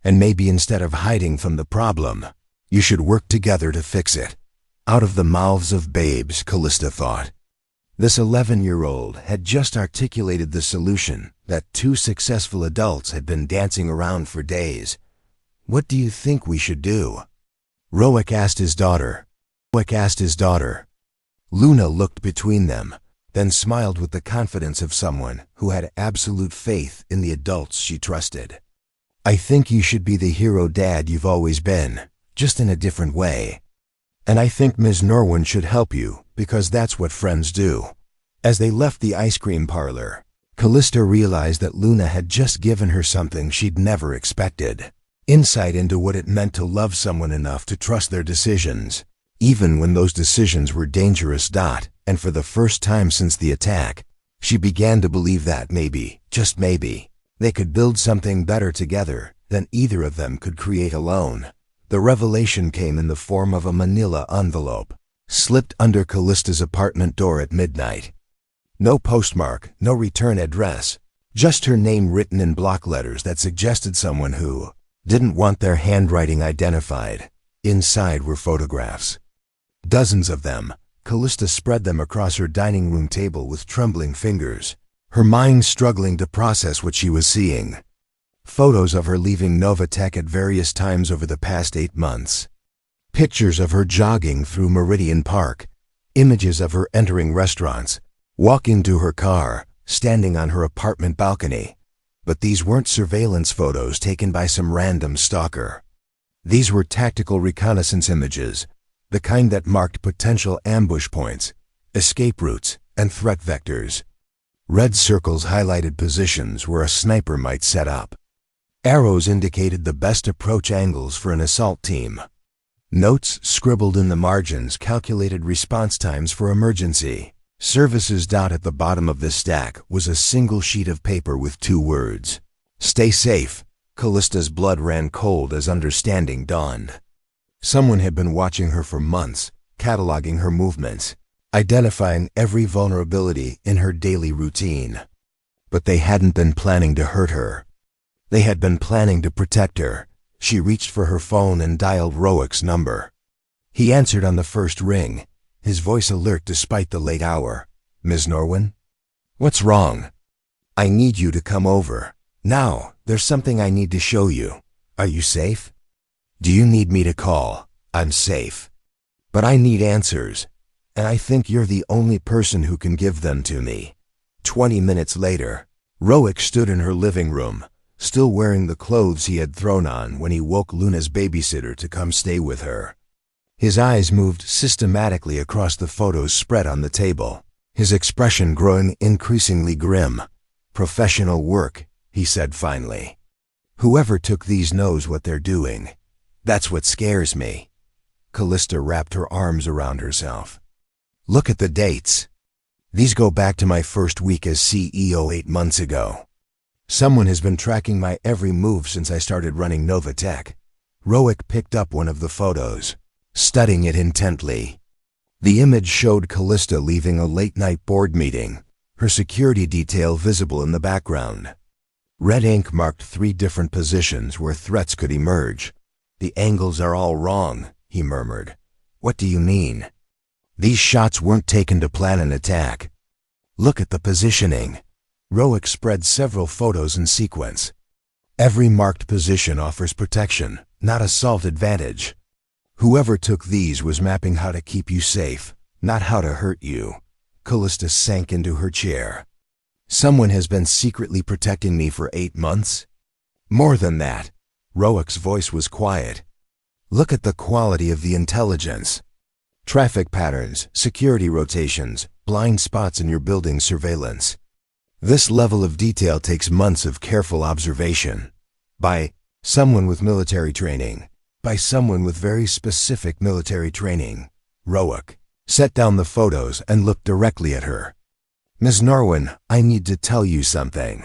And maybe instead of hiding from the problem, you should work together to fix it." Out of the mouths of babes, Callista thought. This 11-year-old had just articulated the solution that two successful adults had been dancing around for days. "What do you think we should do?" Rowick asked his daughter. Luna looked between them, then smiled with the confidence of someone who had absolute faith in the adults she trusted. "I think you should be the hero dad you've always been, just in a different way. And I think Ms. Norwin should help you, because that's what friends do." As they left the ice cream parlor, Callista realized that Luna had just given her something she'd never expected. Insight into what it meant to love someone enough to trust their decisions, even when those decisions were dangerous. And for the first time since the attack, she began to believe that maybe, just maybe, they could build something better together than either of them could create alone. The revelation came in the form of a manila envelope, slipped under Callista's apartment door at midnight. No postmark, no return address, just her name written in block letters that suggested someone who didn't want their handwriting identified. Inside were photographs. Dozens of them. Callista spread them across her dining room table with trembling fingers, her mind struggling to process what she was seeing. Photos of her leaving Novatech at various times over the past 8 months. Pictures of her jogging through Meridian Park. Images of her entering restaurants, walking to her car, standing on her apartment balcony. But these weren't surveillance photos taken by some random stalker. These were tactical reconnaissance images, the kind that marked potential ambush points, escape routes, and threat vectors. Red circles highlighted positions where a sniper might set up. Arrows indicated the best approach angles for an assault team. Notes scribbled in the margins calculated response times for emergency services. At the bottom of this stack was a single sheet of paper with 2 words. "Stay safe." Callista's blood ran cold as understanding dawned. Someone had been watching her for months, cataloging her movements, identifying every vulnerability in her daily routine. But they hadn't been planning to hurt her. They had been planning to protect her. She reached for her phone and dialed Rowick's number. He answered on the first ring, his voice alert despite the late hour. "Ms. Norwin? What's wrong?" "I need you to come over. Now, there's something I need to show you. Are you safe?" "Do you need me to call?" "I'm safe. But I need answers, and I think you're the only person who can give them to me." 20 minutes later, Rowick stood in her living room, still wearing the clothes he had thrown on when he woke Luna's babysitter to come stay with her. His eyes moved systematically across the photos spread on the table, his expression growing increasingly grim. "Professional work," he said finally. "Whoever took these knows what they're doing. That's what scares me." Callista wrapped her arms around herself. "Look at the dates. These go back to my first week as CEO 8 months ago. Someone has been tracking my every move since I started running Novatech." Rowick picked up one of the photos, studying it intently. The image showed Callista leaving a late-night board meeting, her security detail visible in the background. Red ink marked 3 different positions where threats could emerge. "The angles are all wrong," he murmured. "What do you mean?" "These shots weren't taken to plan an attack. Look at the positioning." Rowick spread several photos in sequence. "Every marked position offers protection, not assault advantage. Whoever took these was mapping how to keep you safe, not how to hurt you." Callista sank into her chair. "Someone has been secretly protecting me for 8 months? More than that." Rowick's voice was quiet. "Look at the quality of the intelligence. Traffic patterns, security rotations, blind spots in your building surveillance. This level of detail takes months of careful observation. By someone with military training. By someone with very specific military training." Rowick set down the photos and looked directly at her. "Ms. Norwin, I need to tell you something.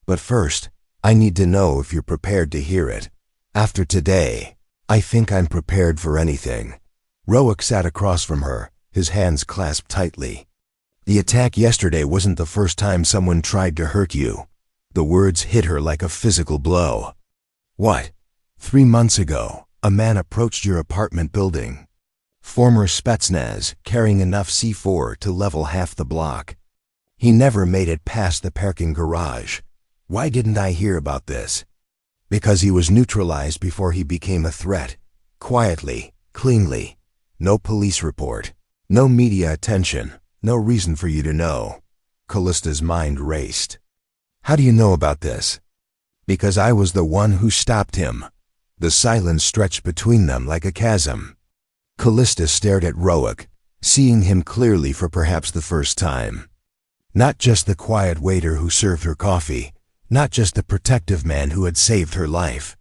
But first, I need to know if you're prepared to hear it. After today, I think I'm prepared for anything." Rowick sat across from her, his hands clasped tightly. "The attack yesterday wasn't the first time someone tried to hurt you." The words hit her like a physical blow. "What? 3 months ago, a man approached your apartment building. Former Spetsnaz, carrying enough C4 to level half the block. He never made it past the parking garage. Why didn't I hear about this? Because he was neutralized before he became a threat. Quietly, cleanly. No police report. No media attention. No reason for you to know. Callista's mind raced. How do you know about this? Because I was the one who stopped him. The silence stretched between them like a chasm. Callista stared at Roic, seeing him clearly for perhaps the first time. Not just the quiet waiter who served her coffee, not just the protective man who had saved her life.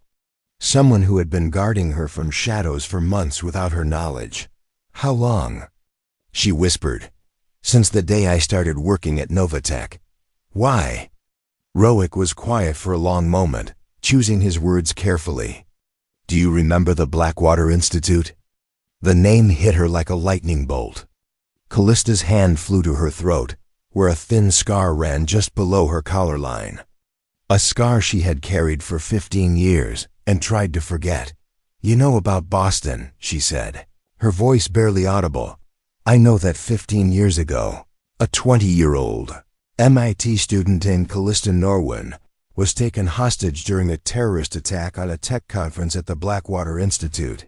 Someone who had been guarding her from shadows for months without her knowledge. How long? She whispered. Since the day I started working at Novatech. Why? Roic was quiet for a long moment, choosing his words carefully. Do you remember the Blackwater Institute? The name hit her like a lightning bolt. Callista's hand flew to her throat, where a thin scar ran just below her collar line. A scar she had carried for 15 years and tried to forget. You know about Boston, she said, her voice barely audible. I know that 15 years ago, a 20-year-old MIT student named Callista Norwin was taken hostage during a terrorist attack on a tech conference at the Blackwater Institute.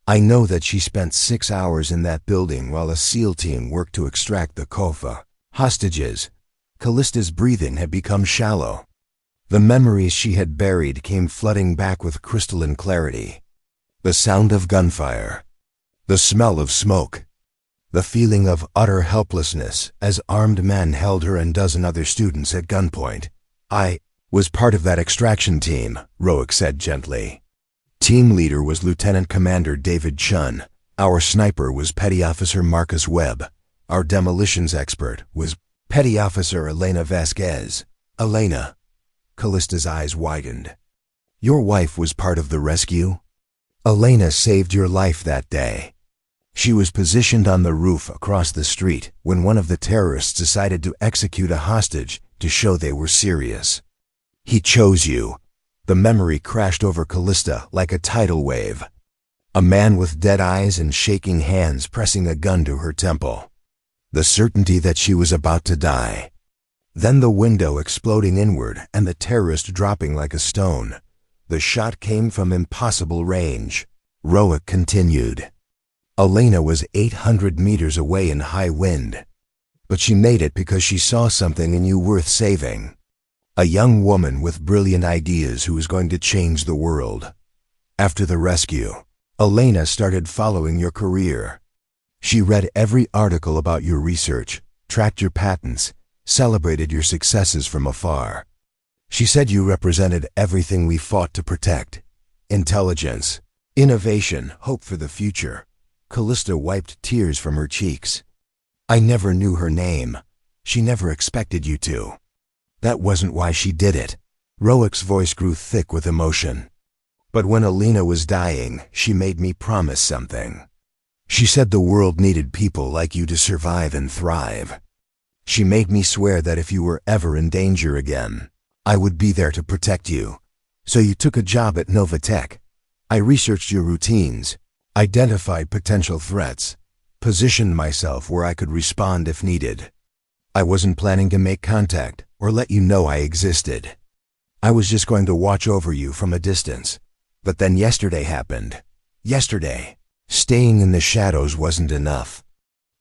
I know that she spent 6 hours in that building while a SEAL team worked to extract the COFA hostages. Callista's breathing had become shallow. The memories she had buried came flooding back with crystalline clarity. The sound of gunfire. The smell of smoke. The feeling of utter helplessness as armed men held her and dozen other students at gunpoint. I was part of that extraction team, Roic said gently. Team leader was Lieutenant Commander David Chun. Our sniper was Petty Officer Marcus Webb. Our demolitions expert was Petty Officer Elena Vasquez. Elena. Callista's eyes widened. Your wife was part of the rescue? Elena saved your life that day. She was positioned on the roof across the street when one of the terrorists decided to execute a hostage to show they were serious. He chose you. The memory crashed over Callista like a tidal wave. A man with dead eyes and shaking hands pressing a gun to her temple. The certainty that she was about to die. Then the window exploding inward and the terrorist dropping like a stone. The shot came from impossible range. Roic continued. Elena was 800 meters away in high wind. But she made it because she saw something in you worth saving. A young woman with brilliant ideas who was going to change the world. After the rescue, Elena started following your career. She read every article about your research, tracked your patents, celebrated your successes from afar. She said you represented everything we fought to protect. Intelligence, innovation, hope for the future. Callista wiped tears from her cheeks. I never knew her name. She never expected you to. That wasn't why she did it. Roic's voice grew thick with emotion. But when Elena was dying, she made me promise something. She said the world needed people like you to survive and thrive. She made me swear that if you were ever in danger again, I would be there to protect you. So you took a job at Novatech. I researched your routines, identified potential threats, positioned myself where I could respond if needed. I wasn't planning to make contact or let you know I existed. I was just going to watch over you from a distance. But then yesterday happened. Yesterday. Staying in the shadows wasn't enough.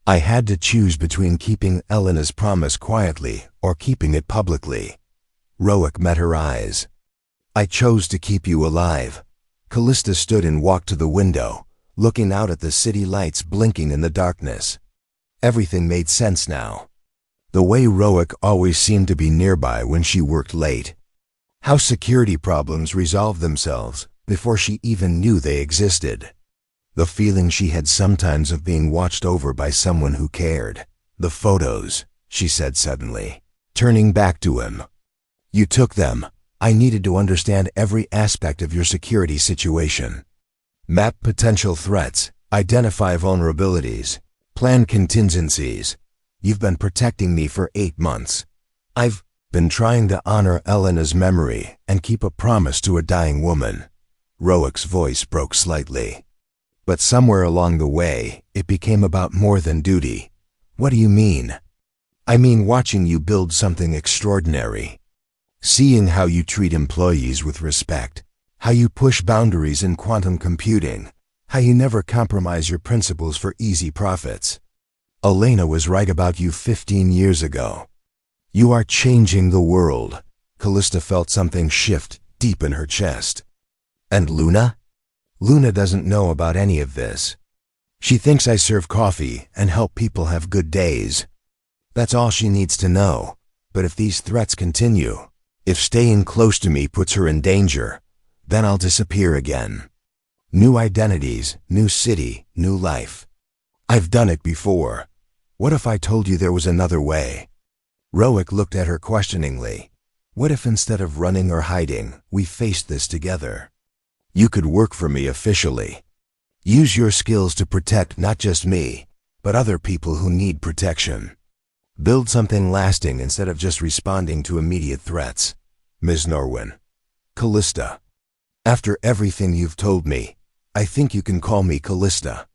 I had to choose between keeping Elena's promise quietly or keeping it publicly. Roic met her eyes. I chose to keep you alive. Callista stood and walked to the window, looking out at the city lights blinking in the darkness. Everything made sense now. The way Roic always seemed to be nearby when she worked late. How security problems resolved themselves before she even knew they existed. The feeling she had sometimes of being watched over by someone who cared. The photos, she said suddenly, turning back to him. You took them. I needed to understand every aspect of your security situation. Map potential threats, identify vulnerabilities, plan contingencies. You've been protecting me for 8 months. I've been trying to honor Elena's memory and keep a promise to a dying woman. Roic's voice broke slightly. But somewhere along the way, it became about more than duty. What do you mean? I mean watching you build something extraordinary. Seeing how you treat employees with respect, how you push boundaries in quantum computing, how you never compromise your principles for easy profits. Elena was right about you 15 years ago. You are changing the world. Callista felt something shift deep in her chest. And Luna? Luna doesn't know about any of this. She thinks I serve coffee and help people have good days. That's all she needs to know. But if these threats continue, if staying close to me puts her in danger, then I'll disappear again. New identities, new city, new life. I've done it before. What if I told you there was another way? Roic looked at her questioningly. What if instead of running or hiding, we faced this together? You could work for me officially. Use your skills to protect not just me, but other people who need protection. Build something lasting instead of just responding to immediate threats. Ms. Norwin. Callista. After everything you've told me, I think you can call me Callista.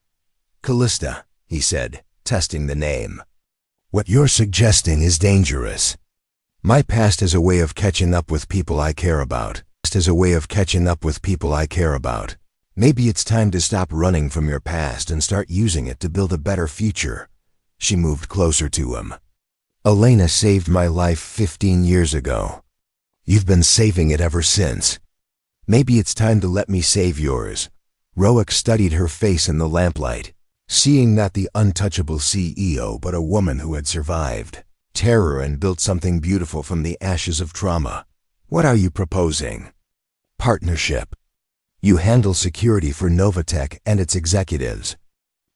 Callista, he said, testing the name. What you're suggesting is dangerous. My past is a way of catching up with people I care about. Maybe it's time to stop running from your past and start using it to build a better future. She moved closer to him. Elena saved my life 15 years ago. You've been saving it ever since. Maybe it's time to let me save yours. Roic studied her face in the lamplight, seeing not the untouchable CEO but a woman who had survived terror and built something beautiful from the ashes of trauma. What are you proposing? Partnership. You handle security for Novatech and its executives.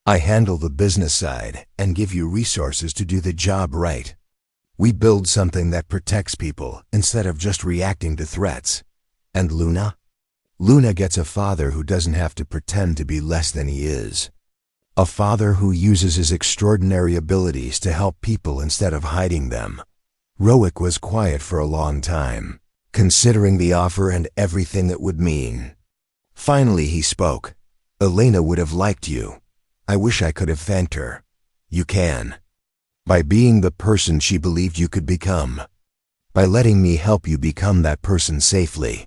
I handle the business side and give you resources to do the job right. We build something that protects people instead of just reacting to threats. And Luna? Luna gets a father who doesn't have to pretend to be less than he is. A father who uses his extraordinary abilities to help people instead of hiding them. Roic was quiet for a long time, considering the offer and everything it would mean. Finally he spoke. Elena would have liked you. I wish I could have thanked her. You can. By being the person she believed you could become. By letting me help you become that person safely.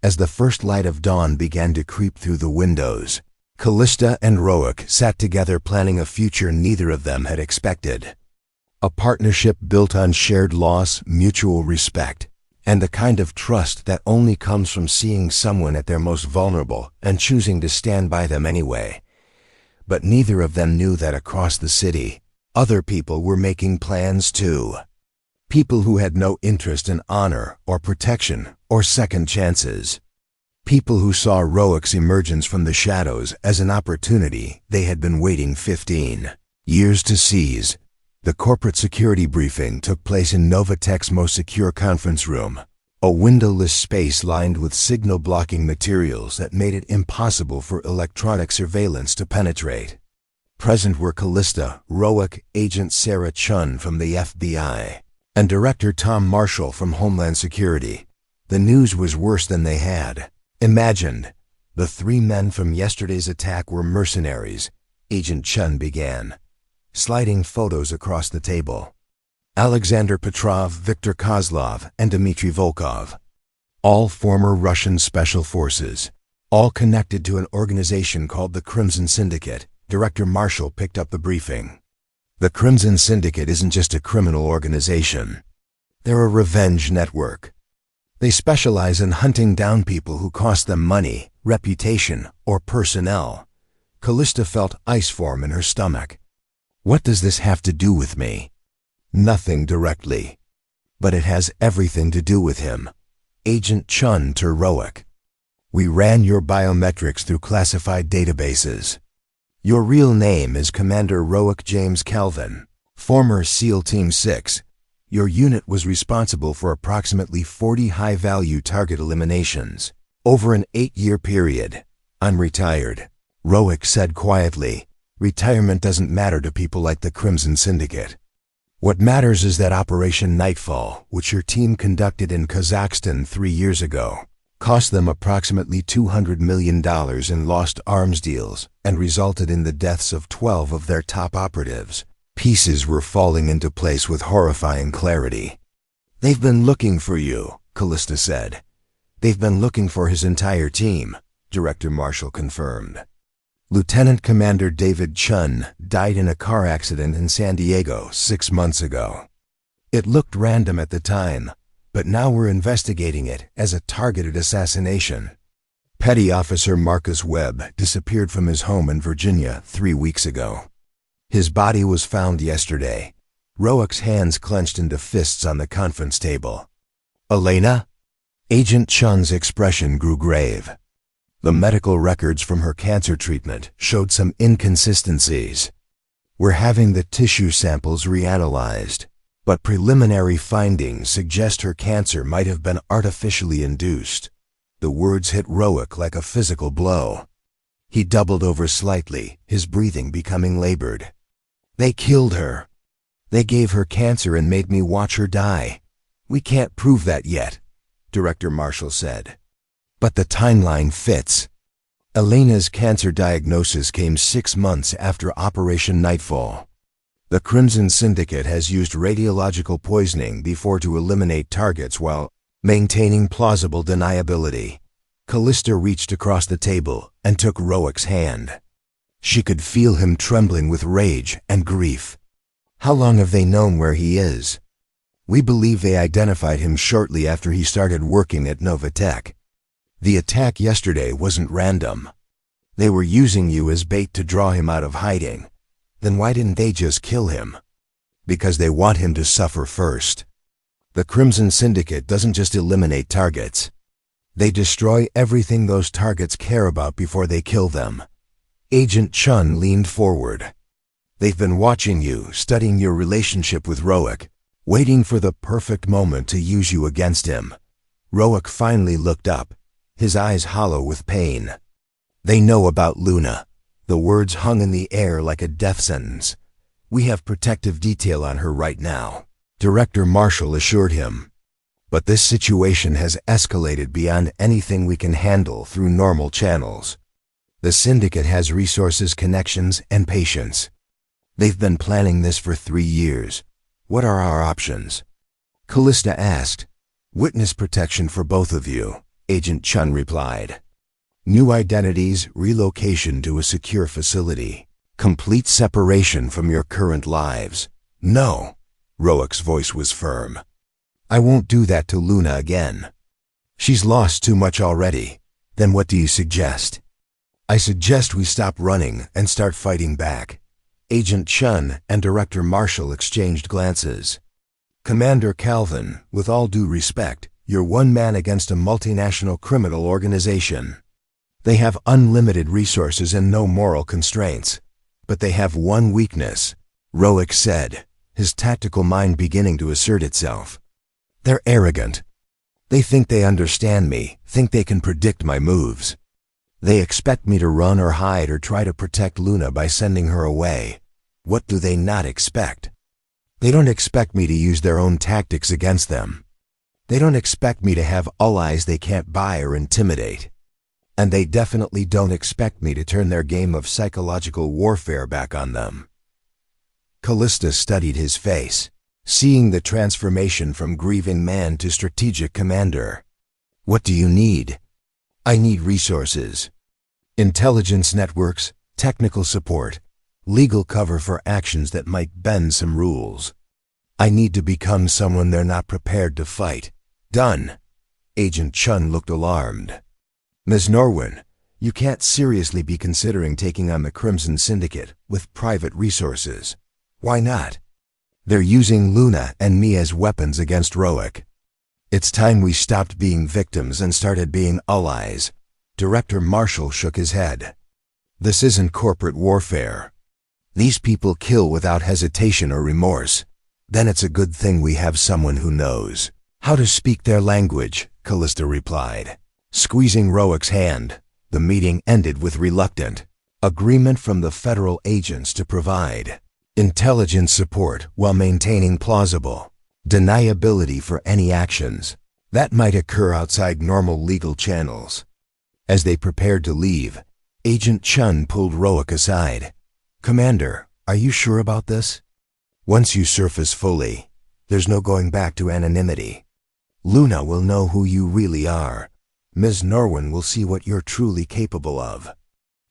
As the first light of dawn began to creep through the windows, Callista and Roic sat together planning a future neither of them had expected. A partnership built on shared loss, mutual respect, and the kind of trust that only comes from seeing someone at their most vulnerable and choosing to stand by them anyway. But neither of them knew that across the city, other people were making plans too. People who had no interest in honor or protection or second chances. People who saw Roic's emergence from the shadows as an opportunity they had been waiting 15 years to seize. The corporate security briefing took place in Novatech's most secure conference room, a windowless space lined with signal-blocking materials that made it impossible for electronic surveillance to penetrate. Present were Callista, Roic, Agent Sarah Chun from the FBI, and Director Tom Marshall from Homeland Security. The news was worse than they had imagined. The three men from yesterday's attack were mercenaries, Agent Chun began, sliding photos across the table. Alexander Petrov, Viktor Kozlov, and Dmitry Volkov. All former Russian special forces, all connected to an organization called the Crimson Syndicate. Director Marshall picked up the briefing. The Crimson Syndicate isn't just a criminal organization. They're a revenge network. They specialize in hunting down people who cost them money, reputation, or personnel. Callista felt ice form in her stomach. What does this have to do with me? Nothing directly. But it has everything to do with him. Agent Chun to Roic. We ran your biometrics through classified databases. Your real name is Commander Roic James Calvin, former SEAL Team 6. Your unit was responsible for approximately 40 high-value target eliminations over an 8-year period. I'm retired, Roic said quietly. Retirement doesn't matter to people like the Crimson Syndicate. What matters is that Operation Nightfall, which your team conducted in Kazakhstan 3 years ago. cost them approximately $200 million in lost arms deals, and resulted in the deaths of 12 of their top operatives. Pieces were falling into place with horrifying clarity. "They've been looking for you," Callista said. "They've been looking for his entire team," Director Marshall confirmed. Lieutenant Commander David Chun died in a car accident in San Diego 6 months ago. "It looked random at the time, but now we're investigating it as a targeted assassination." Petty Officer Marcus Webb disappeared from his home in Virginia 3 weeks ago. His body was found yesterday, Rowick's hands clenched into fists on the conference table. "Elena?" Agent Chun's expression grew grave. The medical records from her cancer treatment showed some inconsistencies. "We're having the tissue samples reanalyzed, but preliminary findings suggest her cancer might have been artificially induced." The words hit Rowick like a physical blow. He doubled over slightly, his breathing becoming labored. "They killed her. They gave her cancer and made me watch her die. We can't prove that yet," Director Marshall said. "But the timeline fits. Elena's cancer diagnosis came 6 months after Operation Nightfall. The Crimson Syndicate has used radiological poisoning before to eliminate targets while maintaining plausible deniability." Callista reached across the table and took Rowick's hand. She could feel him trembling with rage and grief. "How long have they known where he is?" "We believe they identified him shortly after he started working at Novatech. The attack yesterday wasn't random. They were using you as bait to draw him out of hiding. Then why didn't they just kill him?" "Because they want him to suffer first. The Crimson Syndicate doesn't just eliminate targets. They destroy everything those targets care about before they kill them." Agent Chun leaned forward. "They've been watching you, studying your relationship with Rowick, waiting for the perfect moment to use you against him." Rowick finally looked up, his eyes hollow with pain. "They know about Luna." The words hung in the air like a death sentence. "We have protective detail on her right now," Director Marshall assured him. "But this situation has escalated beyond anything we can handle through normal channels. The Syndicate has resources, connections, and patience. They've been planning this for 3 years. What are our options?" Callista asked. "Witness protection for both of you," Agent Chun replied. "New identities, relocation to a secure facility, complete separation from your current lives." "No," Rowick's voice was firm. "I won't do that to Luna again. She's lost too much already. Then what do you suggest?" "I suggest we stop running and start fighting back." Agent Chun and Director Marshall exchanged glances. "Commander Calvin, with all due respect, you're one man against a multinational criminal organization. They have unlimited resources and no moral constraints. But they have one weakness," Rowick said, his tactical mind beginning to assert itself. "They're arrogant. They think they understand me, think they can predict my moves. They expect me to run or hide or try to protect Luna by sending her away. What do they not expect? They don't expect me to use their own tactics against them. They don't expect me to have allies they can't buy or intimidate. And they definitely don't expect me to turn their game of psychological warfare back on them." Callista studied his face, seeing the transformation from grieving man to strategic commander. "What do you need?" "I need resources. Intelligence networks, technical support, legal cover for actions that might bend some rules. I need to become someone they're not prepared to fight." "Done." Agent Chun looked alarmed. "Ms. Norwin, you can't seriously be considering taking on the Crimson Syndicate with private resources." "Why not?" "They're using Luna and me as weapons against Rowick. It's time we stopped being victims and started being allies." Director Marshall shook his head. "This isn't corporate warfare. These people kill without hesitation or remorse. Then it's a good thing we have someone who knows how to speak their language," Callista replied. Squeezing Rowick's hand, the meeting ended with reluctant agreement from the federal agents to provide intelligence support while maintaining plausible deniability for any actions That might occur outside normal legal channels. As they prepared to leave, Agent Chun pulled Roic aside. "Commander, are you sure about this? Once you surface fully, there's no going back to anonymity. Luna will know who you really are. Ms. Norwin will see what you're truly capable of.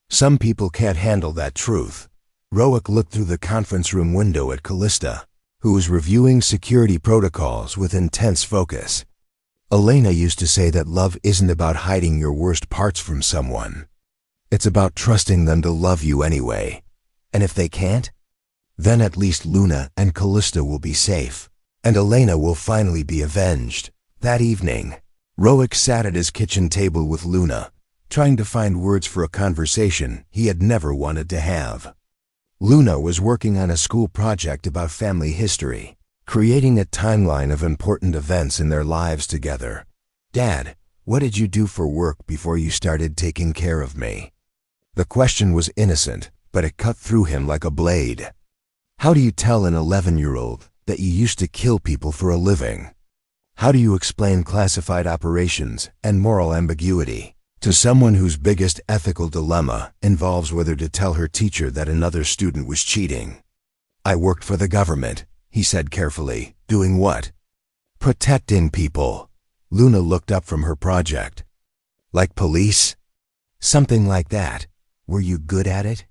Some people can't handle that truth." Roic looked through the conference room window at Callista, who was reviewing security protocols with intense focus. Elena used to say that love isn't about hiding your worst parts from someone. It's about trusting them to love you anyway. And if they can't, then at least Luna and Callista will be safe, and Elena will finally be avenged. That evening, Roic sat at his kitchen table with Luna, trying to find words for a conversation he had never wanted to have. Luna was working on a school project about family history, creating a timeline of important events in their lives together. "Dad, what did you do for work before you started taking care of me?" The question was innocent, but it cut through him like a blade. How do you tell an 11-year-old that you used to kill people for a living? How do you explain classified operations and moral ambiguity to someone whose biggest ethical dilemma involves whether to tell her teacher that another student was cheating? "I worked for the government," he said carefully. "Doing what?" "Protecting people." Luna looked up from her project. "Like police?" "Something like that. Were you good at it?"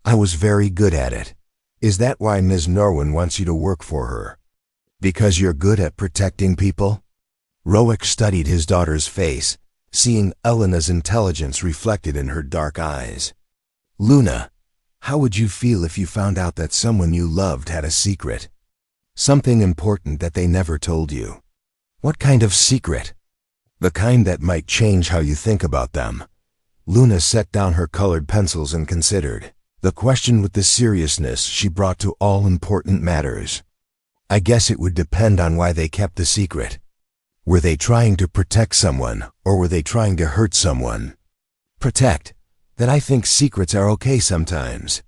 "I was very good at it." "Is that why Ms. Norwin wants you to work for her? Because you're good at protecting people?" Roic studied his daughter's face, seeing Elena's intelligence reflected in her dark eyes. "Luna, how would you feel if you found out that someone you loved had a secret? Something important that they never told you?" "What kind of secret?" "The kind that might change how you think about them." Luna set down her colored pencils and considered the question with the seriousness she brought to all important matters. "I guess it would depend on why they kept the secret. Were they trying to protect someone, or were they trying to hurt someone?" "Protect. Then I think secrets are okay sometimes.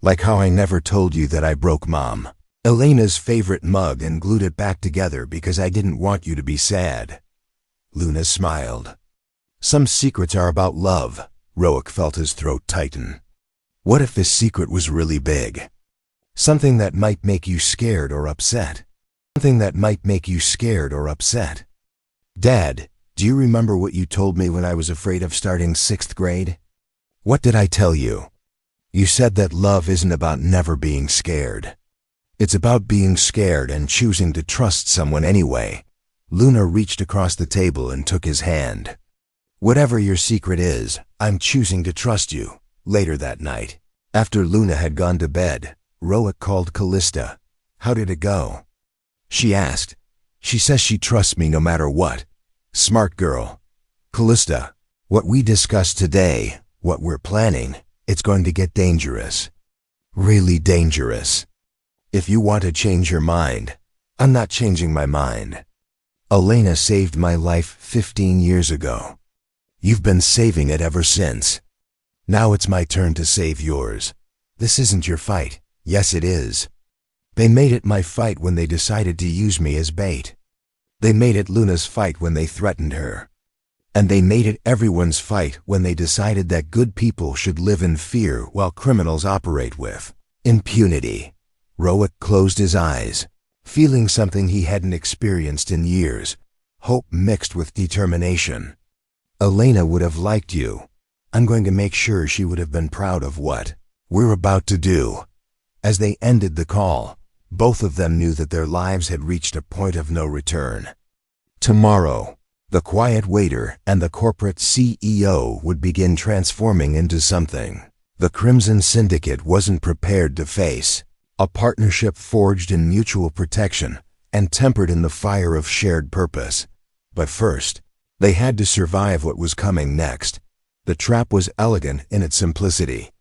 Like how I never told you that I broke Mom, Elena's favorite mug, and glued it back together because I didn't want you to be sad." Luna smiled. "Some secrets are about love." Roic felt his throat tighten. "What if this secret was really big? Something that might make you scared or upset. Something that might make you scared or upset. Dad, do you remember what you told me when I was afraid of starting 6th grade? What did I tell you? You said that love isn't about never being scared. It's about being scared and choosing to trust someone anyway." Luna reached across the table and took his hand. "Whatever your secret is, I'm choosing to trust you." Later that night, after Luna had gone to bed, Roic called Callista. "How did it go?" she asked. "She says she trusts me no matter what." "Smart girl." "Callista, what we discussed today, what we're planning, it's going to get dangerous. Really dangerous. If you want to change your mind, I'm not changing my mind. Elena saved my life 15 years ago. You've been saving it ever since. Now it's my turn to save yours. This isn't your fight." "Yes, it is. They made it my fight when they decided to use me as bait. They made it Luna's fight when they threatened her. And they made it everyone's fight when they decided that good people should live in fear while criminals operate with impunity." Roic closed his eyes, feeling something he hadn't experienced in years, hope mixed with determination. "Elena would have liked you. I'm going to make sure she would have been proud of what we're about to do." As they ended the call, both of them knew that their lives had reached a point of no return. Tomorrow, the quiet waiter and the corporate CEO would begin transforming into something the Crimson Syndicate wasn't prepared to face, a partnership forged in mutual protection and tempered in the fire of shared purpose. But first, they had to survive what was coming next. The trap was elegant in its simplicity.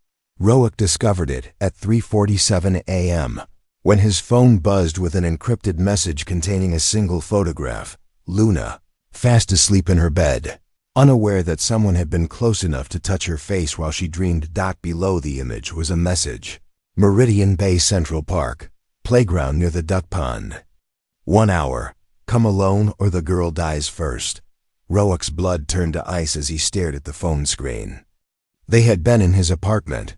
Roic discovered it at 3:47 a.m. when his phone buzzed with an encrypted message containing a single photograph. Luna, fast asleep in her bed, unaware that someone had been close enough to touch her face while she dreamed. Below the image was a message. Meridian Bay Central Park, playground near the duck pond. 1 hour, Come alone or the girl dies first. Rowick's blood turned to ice as he stared at the phone screen. They had been in his apartment.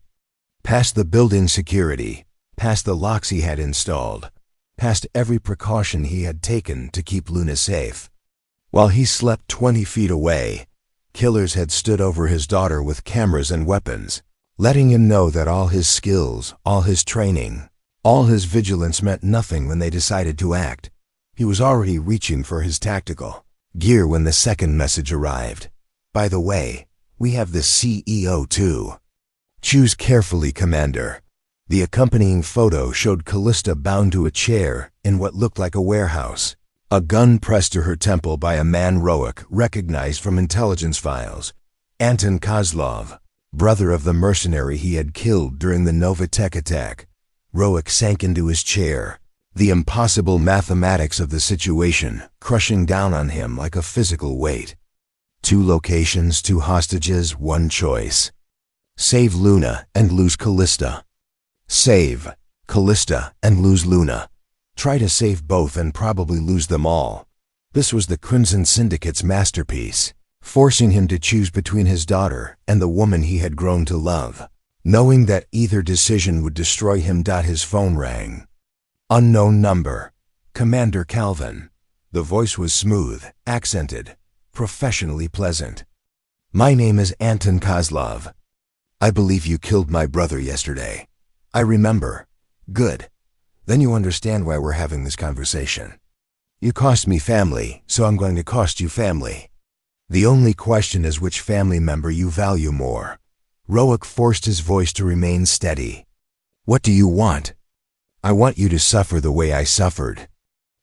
Past the building security, past the locks he had installed, past every precaution he had taken to keep Luna safe. While he slept 20 feet away, killers had stood over his daughter with cameras and weapons, letting him know that all his skills, all his training, all his vigilance meant nothing when they decided to act. He was already reaching for his tactical gear when the second message arrived. By the way, we have the CEO too. Choose carefully, Commander. The accompanying photo showed Callista bound to a chair in what looked like a warehouse, a gun pressed to her temple by a man Rowick recognized from intelligence files, Anton Kozlov, brother of the mercenary he had killed during the Novatech attack. Rowick sank into his chair, the impossible mathematics of the situation crushing down on him like a physical weight. 2 locations, 2 hostages, 1 choice. Save Luna and lose Callista. Save Callista and lose Luna. Try to save both and probably lose them all. This was the Crimson Syndicate's masterpiece, forcing him to choose between his daughter and the woman he had grown to love. Knowing that either decision would destroy him. His phone rang. Unknown number. Commander Calvin. The voice was smooth, accented, professionally pleasant. My name is Anton Kozlov. I believe you killed my brother yesterday. I remember. Good. Then you understand why we're having this conversation. You cost me family, so I'm going to cost you family. The only question is which family member you value more. Rowick forced his voice to remain steady. What do you want? I want you to suffer the way I suffered.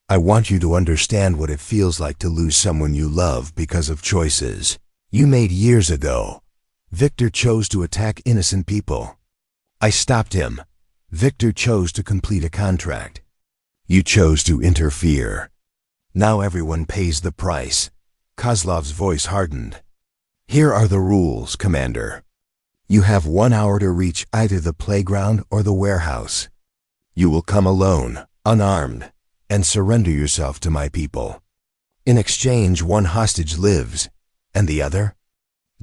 I want you to understand what it feels like to lose someone you love because of choices you made years ago. Victor chose to attack innocent people. I stopped him. Victor chose to complete a contract. You chose to interfere. Now everyone pays the price. Kozlov's voice hardened. Here are the rules, Commander. You have 1 hour to reach either the playground or the warehouse. You will come alone, unarmed, and surrender yourself to my people. In exchange, 1 hostage lives, and the other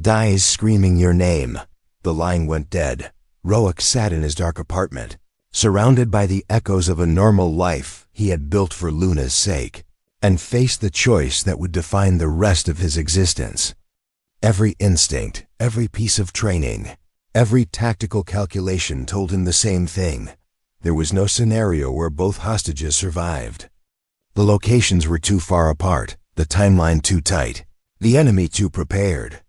dies screaming your name. The line went dead. Rowick sat in his dark apartment, surrounded by the echoes of a normal life he had built for Luna's sake, and faced the choice that would define the rest of his existence. Every instinct, every piece of training, every tactical calculation told him the same thing. There was no scenario where both hostages survived. The locations were too far apart, the timeline too tight, the enemy too prepared.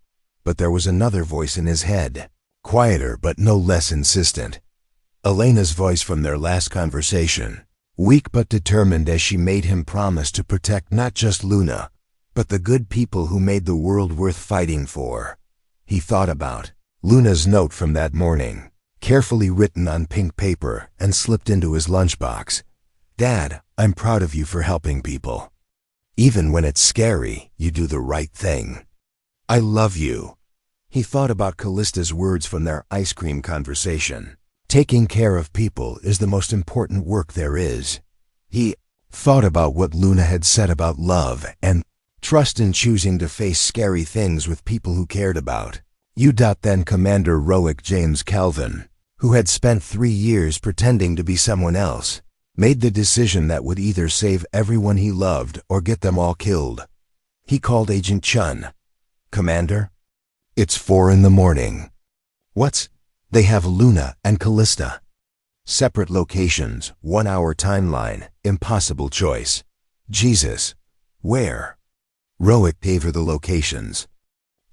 But there was another voice in his head, quieter but no less insistent. Elena's voice from their last conversation, weak but determined as she made him promise to protect not just Luna, but the good people who made the world worth fighting for. He thought about Luna's note from that morning, carefully written on pink paper and slipped into his lunchbox. Dad, I'm proud of you for helping people. Even when it's scary, you do the right thing. I love you. He thought about Callista's words from their ice cream conversation. Taking care of people is the most important work there is. He thought about what Luna had said about love and trust in choosing to face scary things with people who cared about. Then Commander Rowick James Calvin, who had spent 3 years pretending to be someone else, made the decision that would either save everyone he loved or get them all killed. He called Agent Chun. Commander? It's 4 in the morning. What's? They have Luna and Callista. Separate locations, 1 hour timeline, impossible choice. Jesus. Where? Rowick gave her the locations.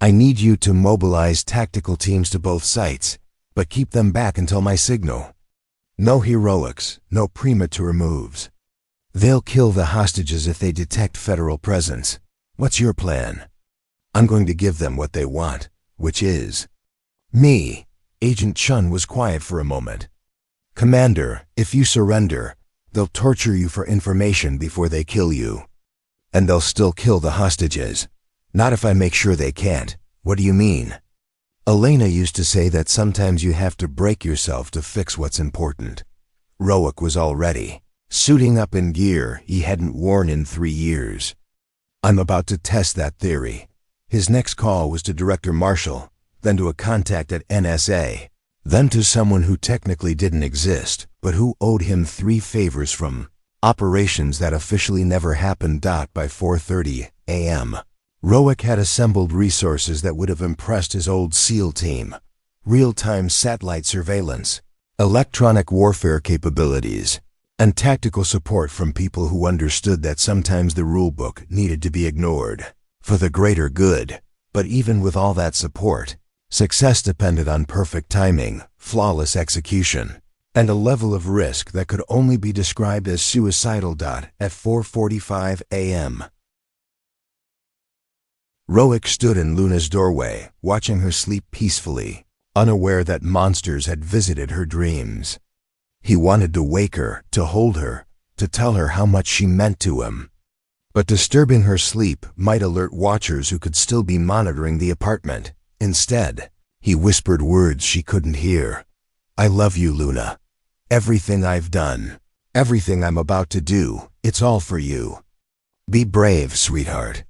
I need you to mobilize tactical teams to both sites, but keep them back until my signal. No heroics, no premature moves. They'll kill the hostages if they detect federal presence. What's your plan? I'm going to give them what they want, which is me. Agent Chun was quiet for a moment. Commander, if you surrender, they'll torture you for information before they kill you. And they'll still kill the hostages. Not if I make sure they can't. What do you mean? Elena used to say that sometimes you have to break yourself to fix what's important. Rowick was all ready. suiting up in gear he hadn't worn in 3 years. I'm about to test that theory. His next call was to Director Marshall, then to a contact at NSA, then to someone who technically didn't exist, but who owed him 3 favors from operations that officially never happened. By 4:30 a.m., Rowick had assembled resources that would have impressed his old SEAL team: real-time satellite surveillance, electronic warfare capabilities, and tactical support from people who understood that sometimes the rulebook needed to be ignored for the greater good. But even with all that support, success depended on perfect timing, flawless execution, and a level of risk that could only be described as suicidal. At 4:45 a.m., Rowick stood in Luna's doorway, watching her sleep peacefully, unaware that monsters had visited her dreams. He wanted to wake her, to hold her, to tell her how much she meant to him. But disturbing her sleep might alert watchers who could still be monitoring the apartment. Instead, he whispered words she couldn't hear. "I love you, Luna. Everything I've done, everything I'm about to do, it's all for you. Be brave, sweetheart.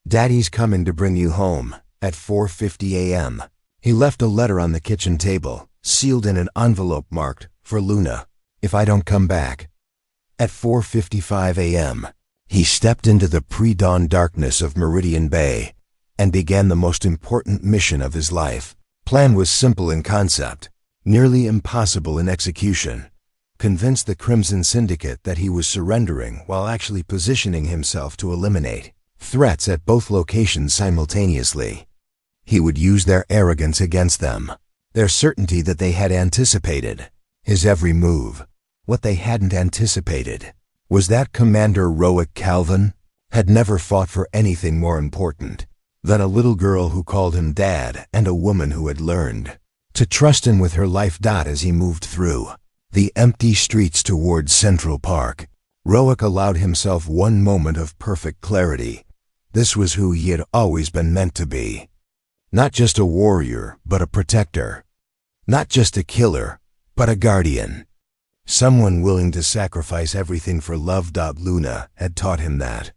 Daddy's coming to bring you home." At 4:50 a.m., he left a letter on the kitchen table, sealed in an envelope marked, "For Luna, if I don't come back." At 4:55 a.m., he stepped into the pre-dawn darkness of Meridian Bay and began the most important mission of his life. Plan was simple in concept, nearly impossible in execution. Convince the Crimson Syndicate that he was surrendering while actually positioning himself to eliminate threats at both locations simultaneously. He would use their arrogance against them, their certainty that they had anticipated his every move. What they hadn't anticipated was that Commander Rowick Calvin had never fought for anything more important than a little girl who called him Dad and a woman who had learned to trust him with her life. As he moved through the empty streets towards Central Park, Rowick allowed himself one moment of perfect clarity. This was who he had always been meant to be. Not just a warrior, but a protector. Not just a killer, but a guardian. Someone willing to sacrifice everything for love. Luna had taught him that.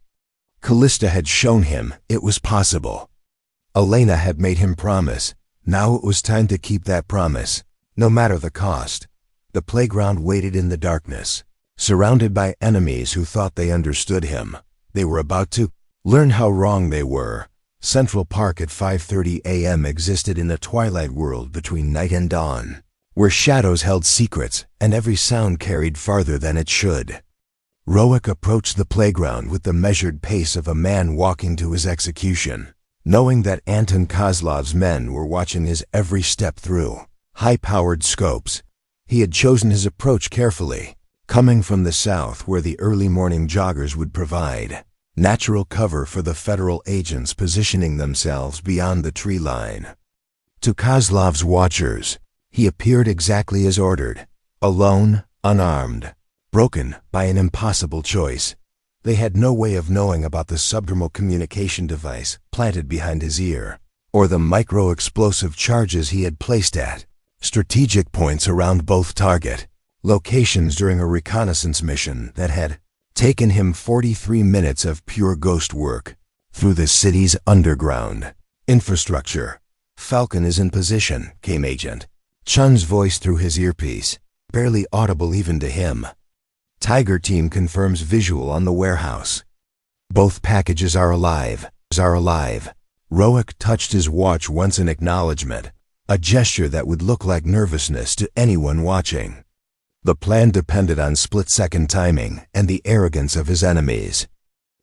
Callista had shown him it was possible. Elena had made him promise. Now it was time to keep that promise, no matter the cost. The playground waited in the darkness, surrounded by enemies who thought they understood him. They were about to learn how wrong they were. Central Park at 5:30 a.m. existed in a twilight world between night and dawn, where shadows held secrets and every sound carried farther than it should. Rowick approached the playground with the measured pace of a man walking to his execution, knowing that Anton Kozlov's men were watching his every step through high-powered scopes. He had chosen his approach carefully, coming from the south where the early morning joggers would provide natural cover for the federal agents positioning themselves beyond the tree line. To Kozlov's watchers, he appeared exactly as ordered, alone, unarmed, broken by an impossible choice. They had no way of knowing about the subdermal communication device planted behind his ear, or the micro-explosive charges he had placed at strategic points around both target locations during a reconnaissance mission that had taken him 43 minutes of pure ghost work through the city's underground infrastructure. "Falcon is in position," came Agent Chun's voice through his earpiece, barely audible even to him. "Tiger Team confirms visual on the warehouse. Both packages are alive. Rowick touched his watch once in acknowledgement, a gesture that would look like nervousness to anyone watching. The plan depended on split-second timing and the arrogance of his enemies.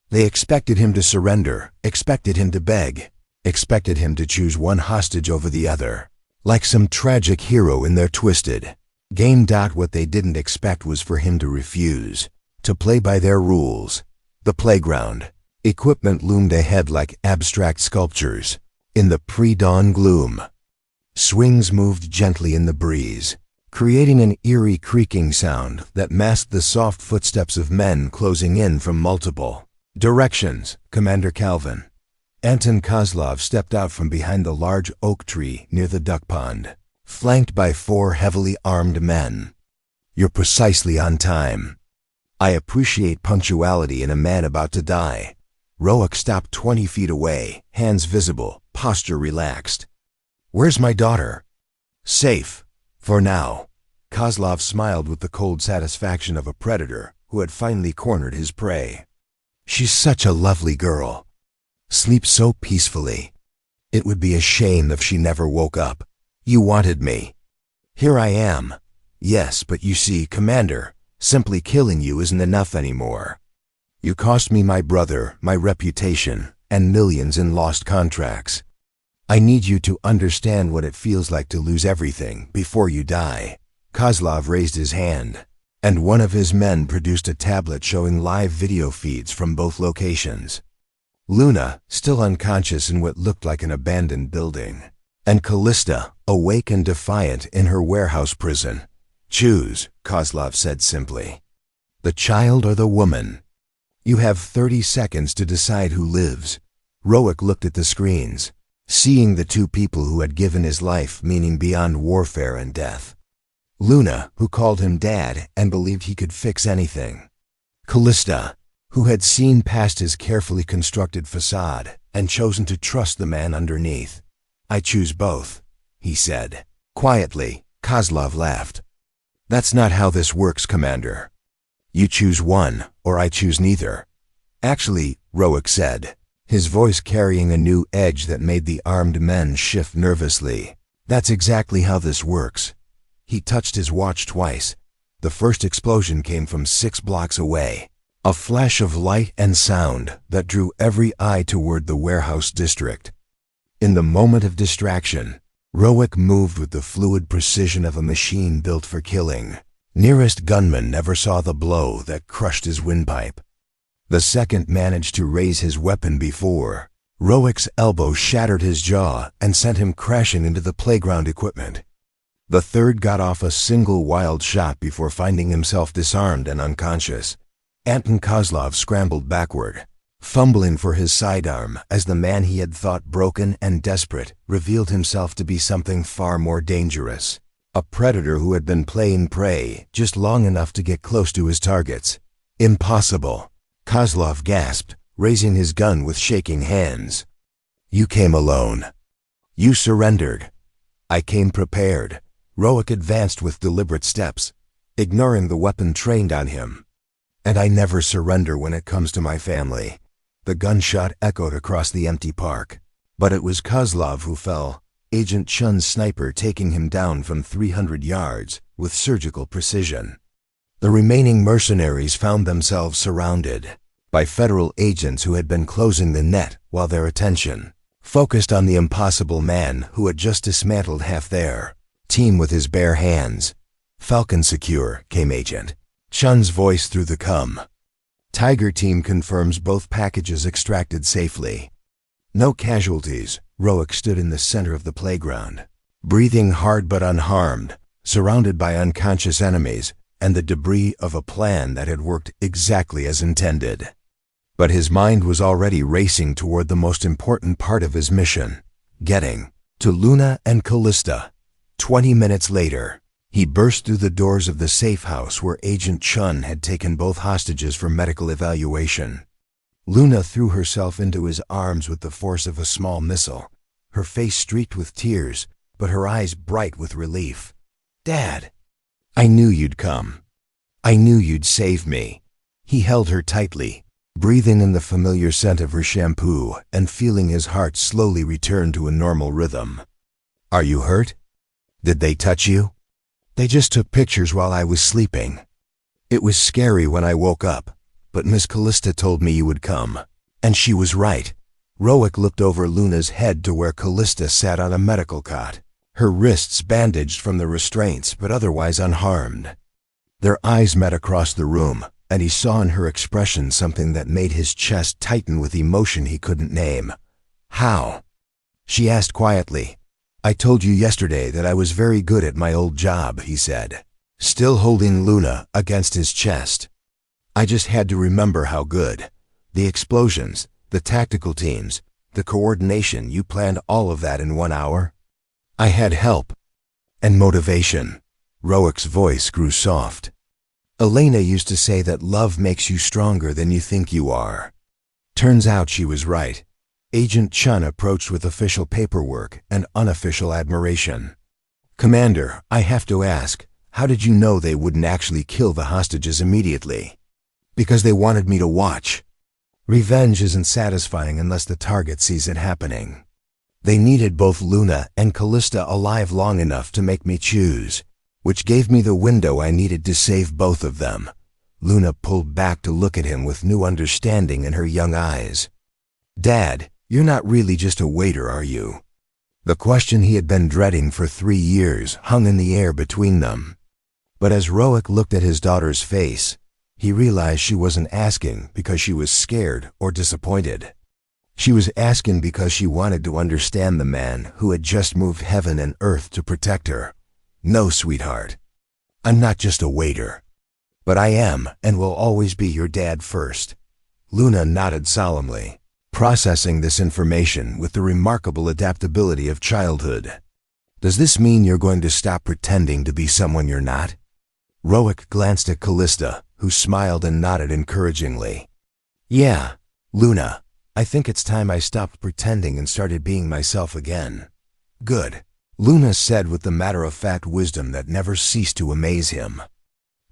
They expected him to surrender, expected him to beg, expected him to choose one hostage over the other, like some tragic hero in their twisted game. What they didn't expect was for him to refuse, to play by their rules. The playground equipment loomed ahead like abstract sculptures in the pre-dawn gloom. Swings moved gently in the breeze, creating an eerie creaking sound that masked the soft footsteps of men closing in from multiple directions. "Commander Calvin." Anton Kozlov stepped out from behind the large oak tree near the duck pond, flanked by 4 heavily armed men. "You're precisely on time." I appreciate punctuality in a man about to die. Roic stopped 20 feet away, hands visible, posture relaxed. Where's my daughter? Safe. For now. Kozlov smiled with the cold satisfaction of a predator who had finally cornered his prey. She's such a lovely girl. Sleeps so peacefully. It would be a shame if she never woke up. You wanted me. Here I am. Yes, but you see, Commander, simply killing you isn't enough anymore. You cost me my brother, my reputation, and millions in lost contracts. I need you to understand what it feels like to lose everything before you die. Kozlov raised his hand, and one of his men produced a tablet showing live video feeds from both locations. Luna, still unconscious in what looked like an abandoned building, and Callista, awake and defiant in her warehouse prison. Choose, Kozlov said simply. The child or the woman? You have 30 seconds to decide who lives. Roic looked at the screens, seeing the two people who had given his life meaning beyond warfare and death. Luna, who called him Dad and believed he could fix anything. Callista, who had seen past his carefully constructed facade and chosen to trust the man underneath. I choose both, he said. Quietly, Kozlov laughed. That's not how this works, Commander. You choose one, or I choose neither. Actually, Roic said, his voice carrying a new edge that made the armed men shift nervously. That's exactly how this works. He touched his watch twice. The first explosion came from 6 blocks away. A flash of light and sound that drew every eye toward the warehouse district. In the moment of distraction, Roic moved with the fluid precision of a machine built for killing. Nearest gunman never saw the blow that crushed his windpipe. The second managed to raise his weapon before. Roic's elbow shattered his jaw and sent him crashing into the playground equipment. The third got off a single wild shot before finding himself disarmed and unconscious. Anton Kozlov scrambled backward, fumbling for his sidearm as the man he had thought broken and desperate revealed himself to be something far more dangerous. A predator who had been playing prey just long enough to get close to his targets. Impossible, Kozlov gasped, raising his gun with shaking hands. You came alone. You surrendered. I came prepared. Roic advanced with deliberate steps, ignoring the weapon trained on him. And I never surrender when it comes to my family. The gunshot echoed across the empty park. But it was Kozlov who fell, Agent Chun's sniper taking him down from 300 yards with surgical precision. The remaining mercenaries found themselves surrounded by federal agents who had been closing the net while their attention focused on the impossible man who had just dismantled half their team with his bare hands. Falcon secure, came Agent Chun's voice through the cum. Tiger team confirms both packages extracted safely. No casualties. Roic stood in the center of the playground, breathing hard but unharmed, surrounded by unconscious enemies and the debris of a plan that had worked exactly as intended. But his mind was already racing toward the most important part of his mission, getting to Luna and Callista. 20 minutes later, he burst through the doors of the safe house where Agent Chun had taken both hostages for medical evaluation. Luna threw herself into his arms with the force of a small missile, her face streaked with tears, but her eyes bright with relief. Dad! I knew you'd come. I knew you'd save me. He held her tightly, breathing in the familiar scent of her shampoo and feeling his heart slowly return to a normal rhythm. Are you hurt? Did they touch you? They just took pictures while I was sleeping. It was scary when I woke up, but Miss Callista told me you would come. And she was right. Roic looked over Luna's head to where Callista sat on a medical cot, her wrists bandaged from the restraints but otherwise unharmed. Their eyes met across the room, and he saw in her expression something that made his chest tighten with emotion he couldn't name. How? She asked quietly. I told you yesterday that I was very good at my old job, he said, still holding Luna against his chest. I just had to remember how good. The explosions, the tactical teams, the coordination, you planned all of that in 1 hour? I had help. And motivation. Roic's voice grew soft. Elena used to say that love makes you stronger than you think you are. Turns out she was right. Agent Chun approached with official paperwork and unofficial admiration. "Commander, I have to ask, how did you know they wouldn't actually kill the hostages immediately?" "Because they wanted me to watch. Revenge isn't satisfying unless the target sees it happening. They needed both Luna and Callista alive long enough to make me choose, which gave me the window I needed to save both of them." Luna pulled back to look at him with new understanding in her young eyes. "Dad, you're not really just a waiter, are you?" The question he had been dreading for 3 years hung in the air between them. But as Roic looked at his daughter's face, he realized she wasn't asking because she was scared or disappointed. She was asking because she wanted to understand the man who had just moved heaven and earth to protect her. "No, sweetheart. I'm not just a waiter. But I am and will always be your dad first." Luna nodded solemnly, processing this information with the remarkable adaptability of childhood. "Does this mean you're going to stop pretending to be someone you're not?" Roic glanced at Callista, who smiled and nodded encouragingly. "Yeah, Luna, I think it's time I stopped pretending and started being myself again." "Good," Luna said with the matter-of-fact wisdom that never ceased to amaze him.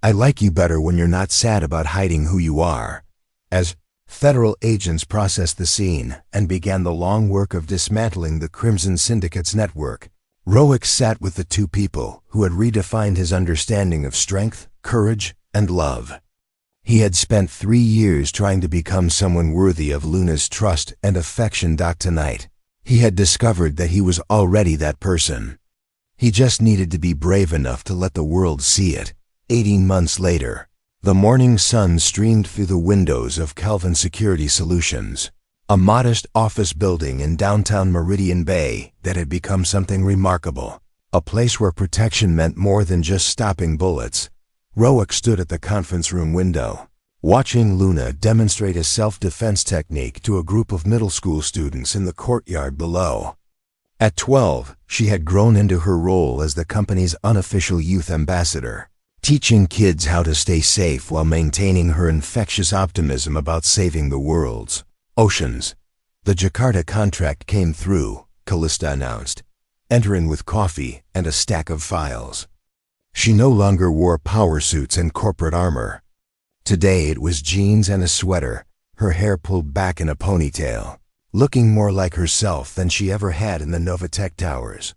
"I like you better when you're not sad about hiding who you are." As federal agents processed the scene and began the long work of dismantling the Crimson Syndicate's network, Roic sat with the two people who had redefined his understanding of strength, courage, and love. He had spent 3 years trying to become someone worthy of Luna's trust and affection. Tonight, he had discovered that he was already that person. He just needed to be brave enough to let the world see it. 18 months later, the morning sun streamed through the windows of Calvin Security Solutions, a modest office building in downtown Meridian Bay that had become something remarkable, a place where protection meant more than just stopping bullets. Roic stood at the conference room window, watching Luna demonstrate a self-defense technique to a group of middle school students in the courtyard below. At 12, she had grown into her role as the company's unofficial youth ambassador, teaching kids how to stay safe while maintaining her infectious optimism about saving the world's oceans. "The Jakarta contract came through," Callista announced, entering with coffee and a stack of files. She no longer wore power suits and corporate armor. Today it was jeans and a sweater, her hair pulled back in a ponytail, looking more like herself than she ever had in the Novatech towers.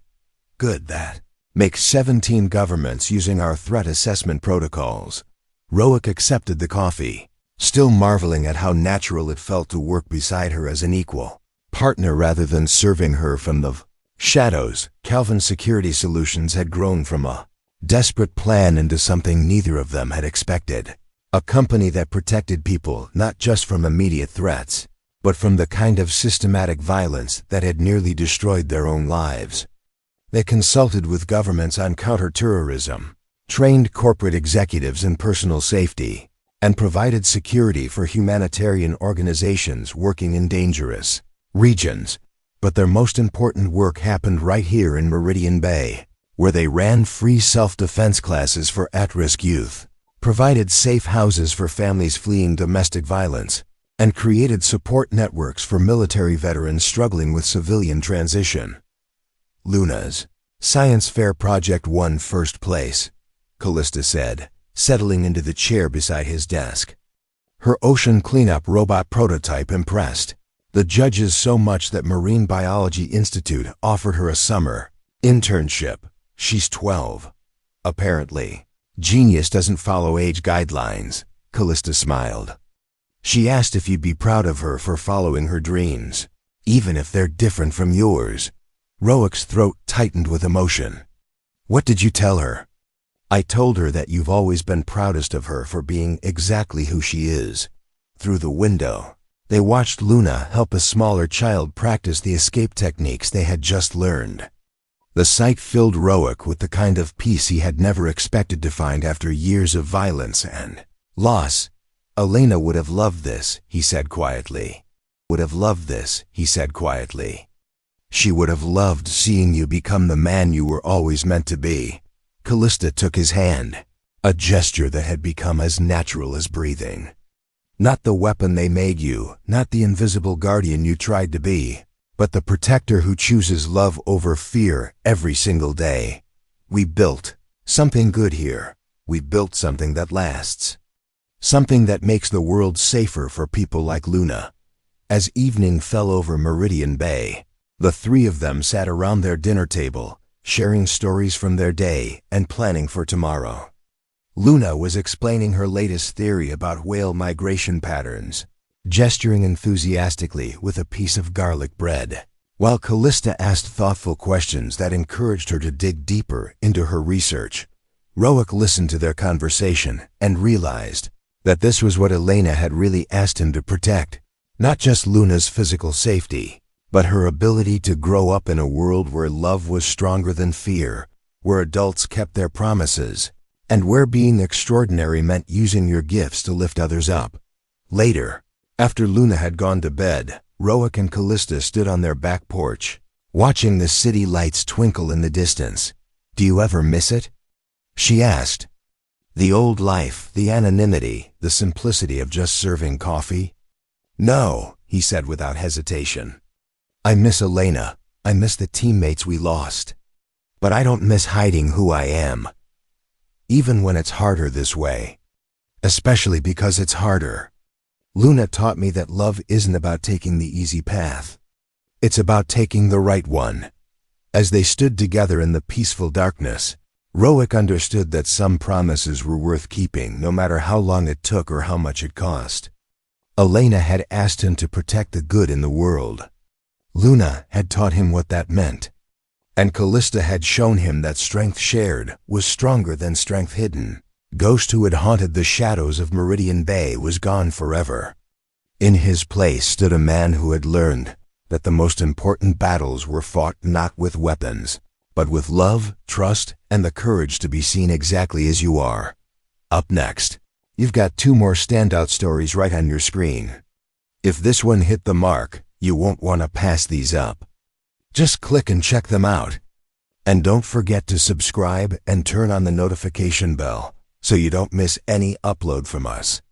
"Good, that makes 17 governments using our threat assessment protocols." Roic accepted the coffee, still marveling at how natural it felt to work beside her as an equal partner rather than serving her from the shadows. Calvin Security Solutions had grown from a desperate plan into something neither of them had expected. A company that protected people not just from immediate threats, but from the kind of systematic violence that had nearly destroyed their own lives. They consulted with governments on counterterrorism, trained corporate executives in personal safety, and provided security for humanitarian organizations working in dangerous regions. But their most important work happened right here in Meridian Bay, where they ran free self-defense classes for at-risk youth, provided safe houses for families fleeing domestic violence, and created support networks for military veterans struggling with civilian transition. "Luna's science fair project won first place," Callista said, settling into the chair beside his desk. Her ocean cleanup robot prototype impressed the judges so much that Marine Biology Institute offered her a summer internship. "She's 12. Apparently, genius doesn't follow age guidelines," Callista smiled. "She asked if you'd be proud of her for following her dreams, even if they're different from yours." Roic's throat tightened with emotion. "What did you tell her?" "I told her that you've always been proudest of her for being exactly who she is." Through the window, they watched Luna help a smaller child practice the escape techniques they had just learned. The sight filled Roic with the kind of peace he had never expected to find after years of violence and loss. "Elena would have loved this," he said quietly. "Would have loved this," he said quietly. "She would have loved seeing you become the man you were always meant to be." Callista took his hand. A gesture that had become as natural as breathing. Not the weapon they made you, not the invisible guardian you tried to be, but the protector who chooses love over fear every single day. We built something good here. We built something that lasts. Something that makes the world safer for people like Luna. As evening fell over Meridian Bay, the three of them sat around their dinner table, sharing stories from their day and planning for tomorrow. Luna was explaining her latest theory about whale migration patterns, gesturing enthusiastically with a piece of garlic bread, while Callista asked thoughtful questions that encouraged her to dig deeper into her research. Roic listened to their conversation and realized that this was what Elena had really asked him to protect, not just Luna's physical safety, but her ability to grow up in a world where love was stronger than fear, where adults kept their promises, and where being extraordinary meant using your gifts to lift others up. Later, after Luna had gone to bed, Roic and Callista stood on their back porch, watching the city lights twinkle in the distance. "Do you ever miss it?" she asked. "The old life, the anonymity, the simplicity of just serving coffee?" "No," he said without hesitation. "I miss Elena. I miss the teammates we lost. But I don't miss hiding who I am. Even when it's harder this way. Especially because it's harder. Luna taught me that love isn't about taking the easy path. It's about taking the right one." As they stood together in the peaceful darkness, Roic understood that some promises were worth keeping no matter how long it took or how much it cost. Elena had asked him to protect the good in the world. Luna had taught him what that meant. And Callista had shown him that strength shared was stronger than strength hidden. Ghost who had haunted the shadows of Meridian Bay was gone forever. In his place stood a man who had learned that the most important battles were fought not with weapons, but with love, trust, and the courage to be seen exactly as you are. Up next, you've got 2 more standout stories right on your screen. If this one hit the mark, you won't want to pass these up. Just click and check them out. And don't forget to subscribe and turn on the notification bell so you don't miss any upload from us.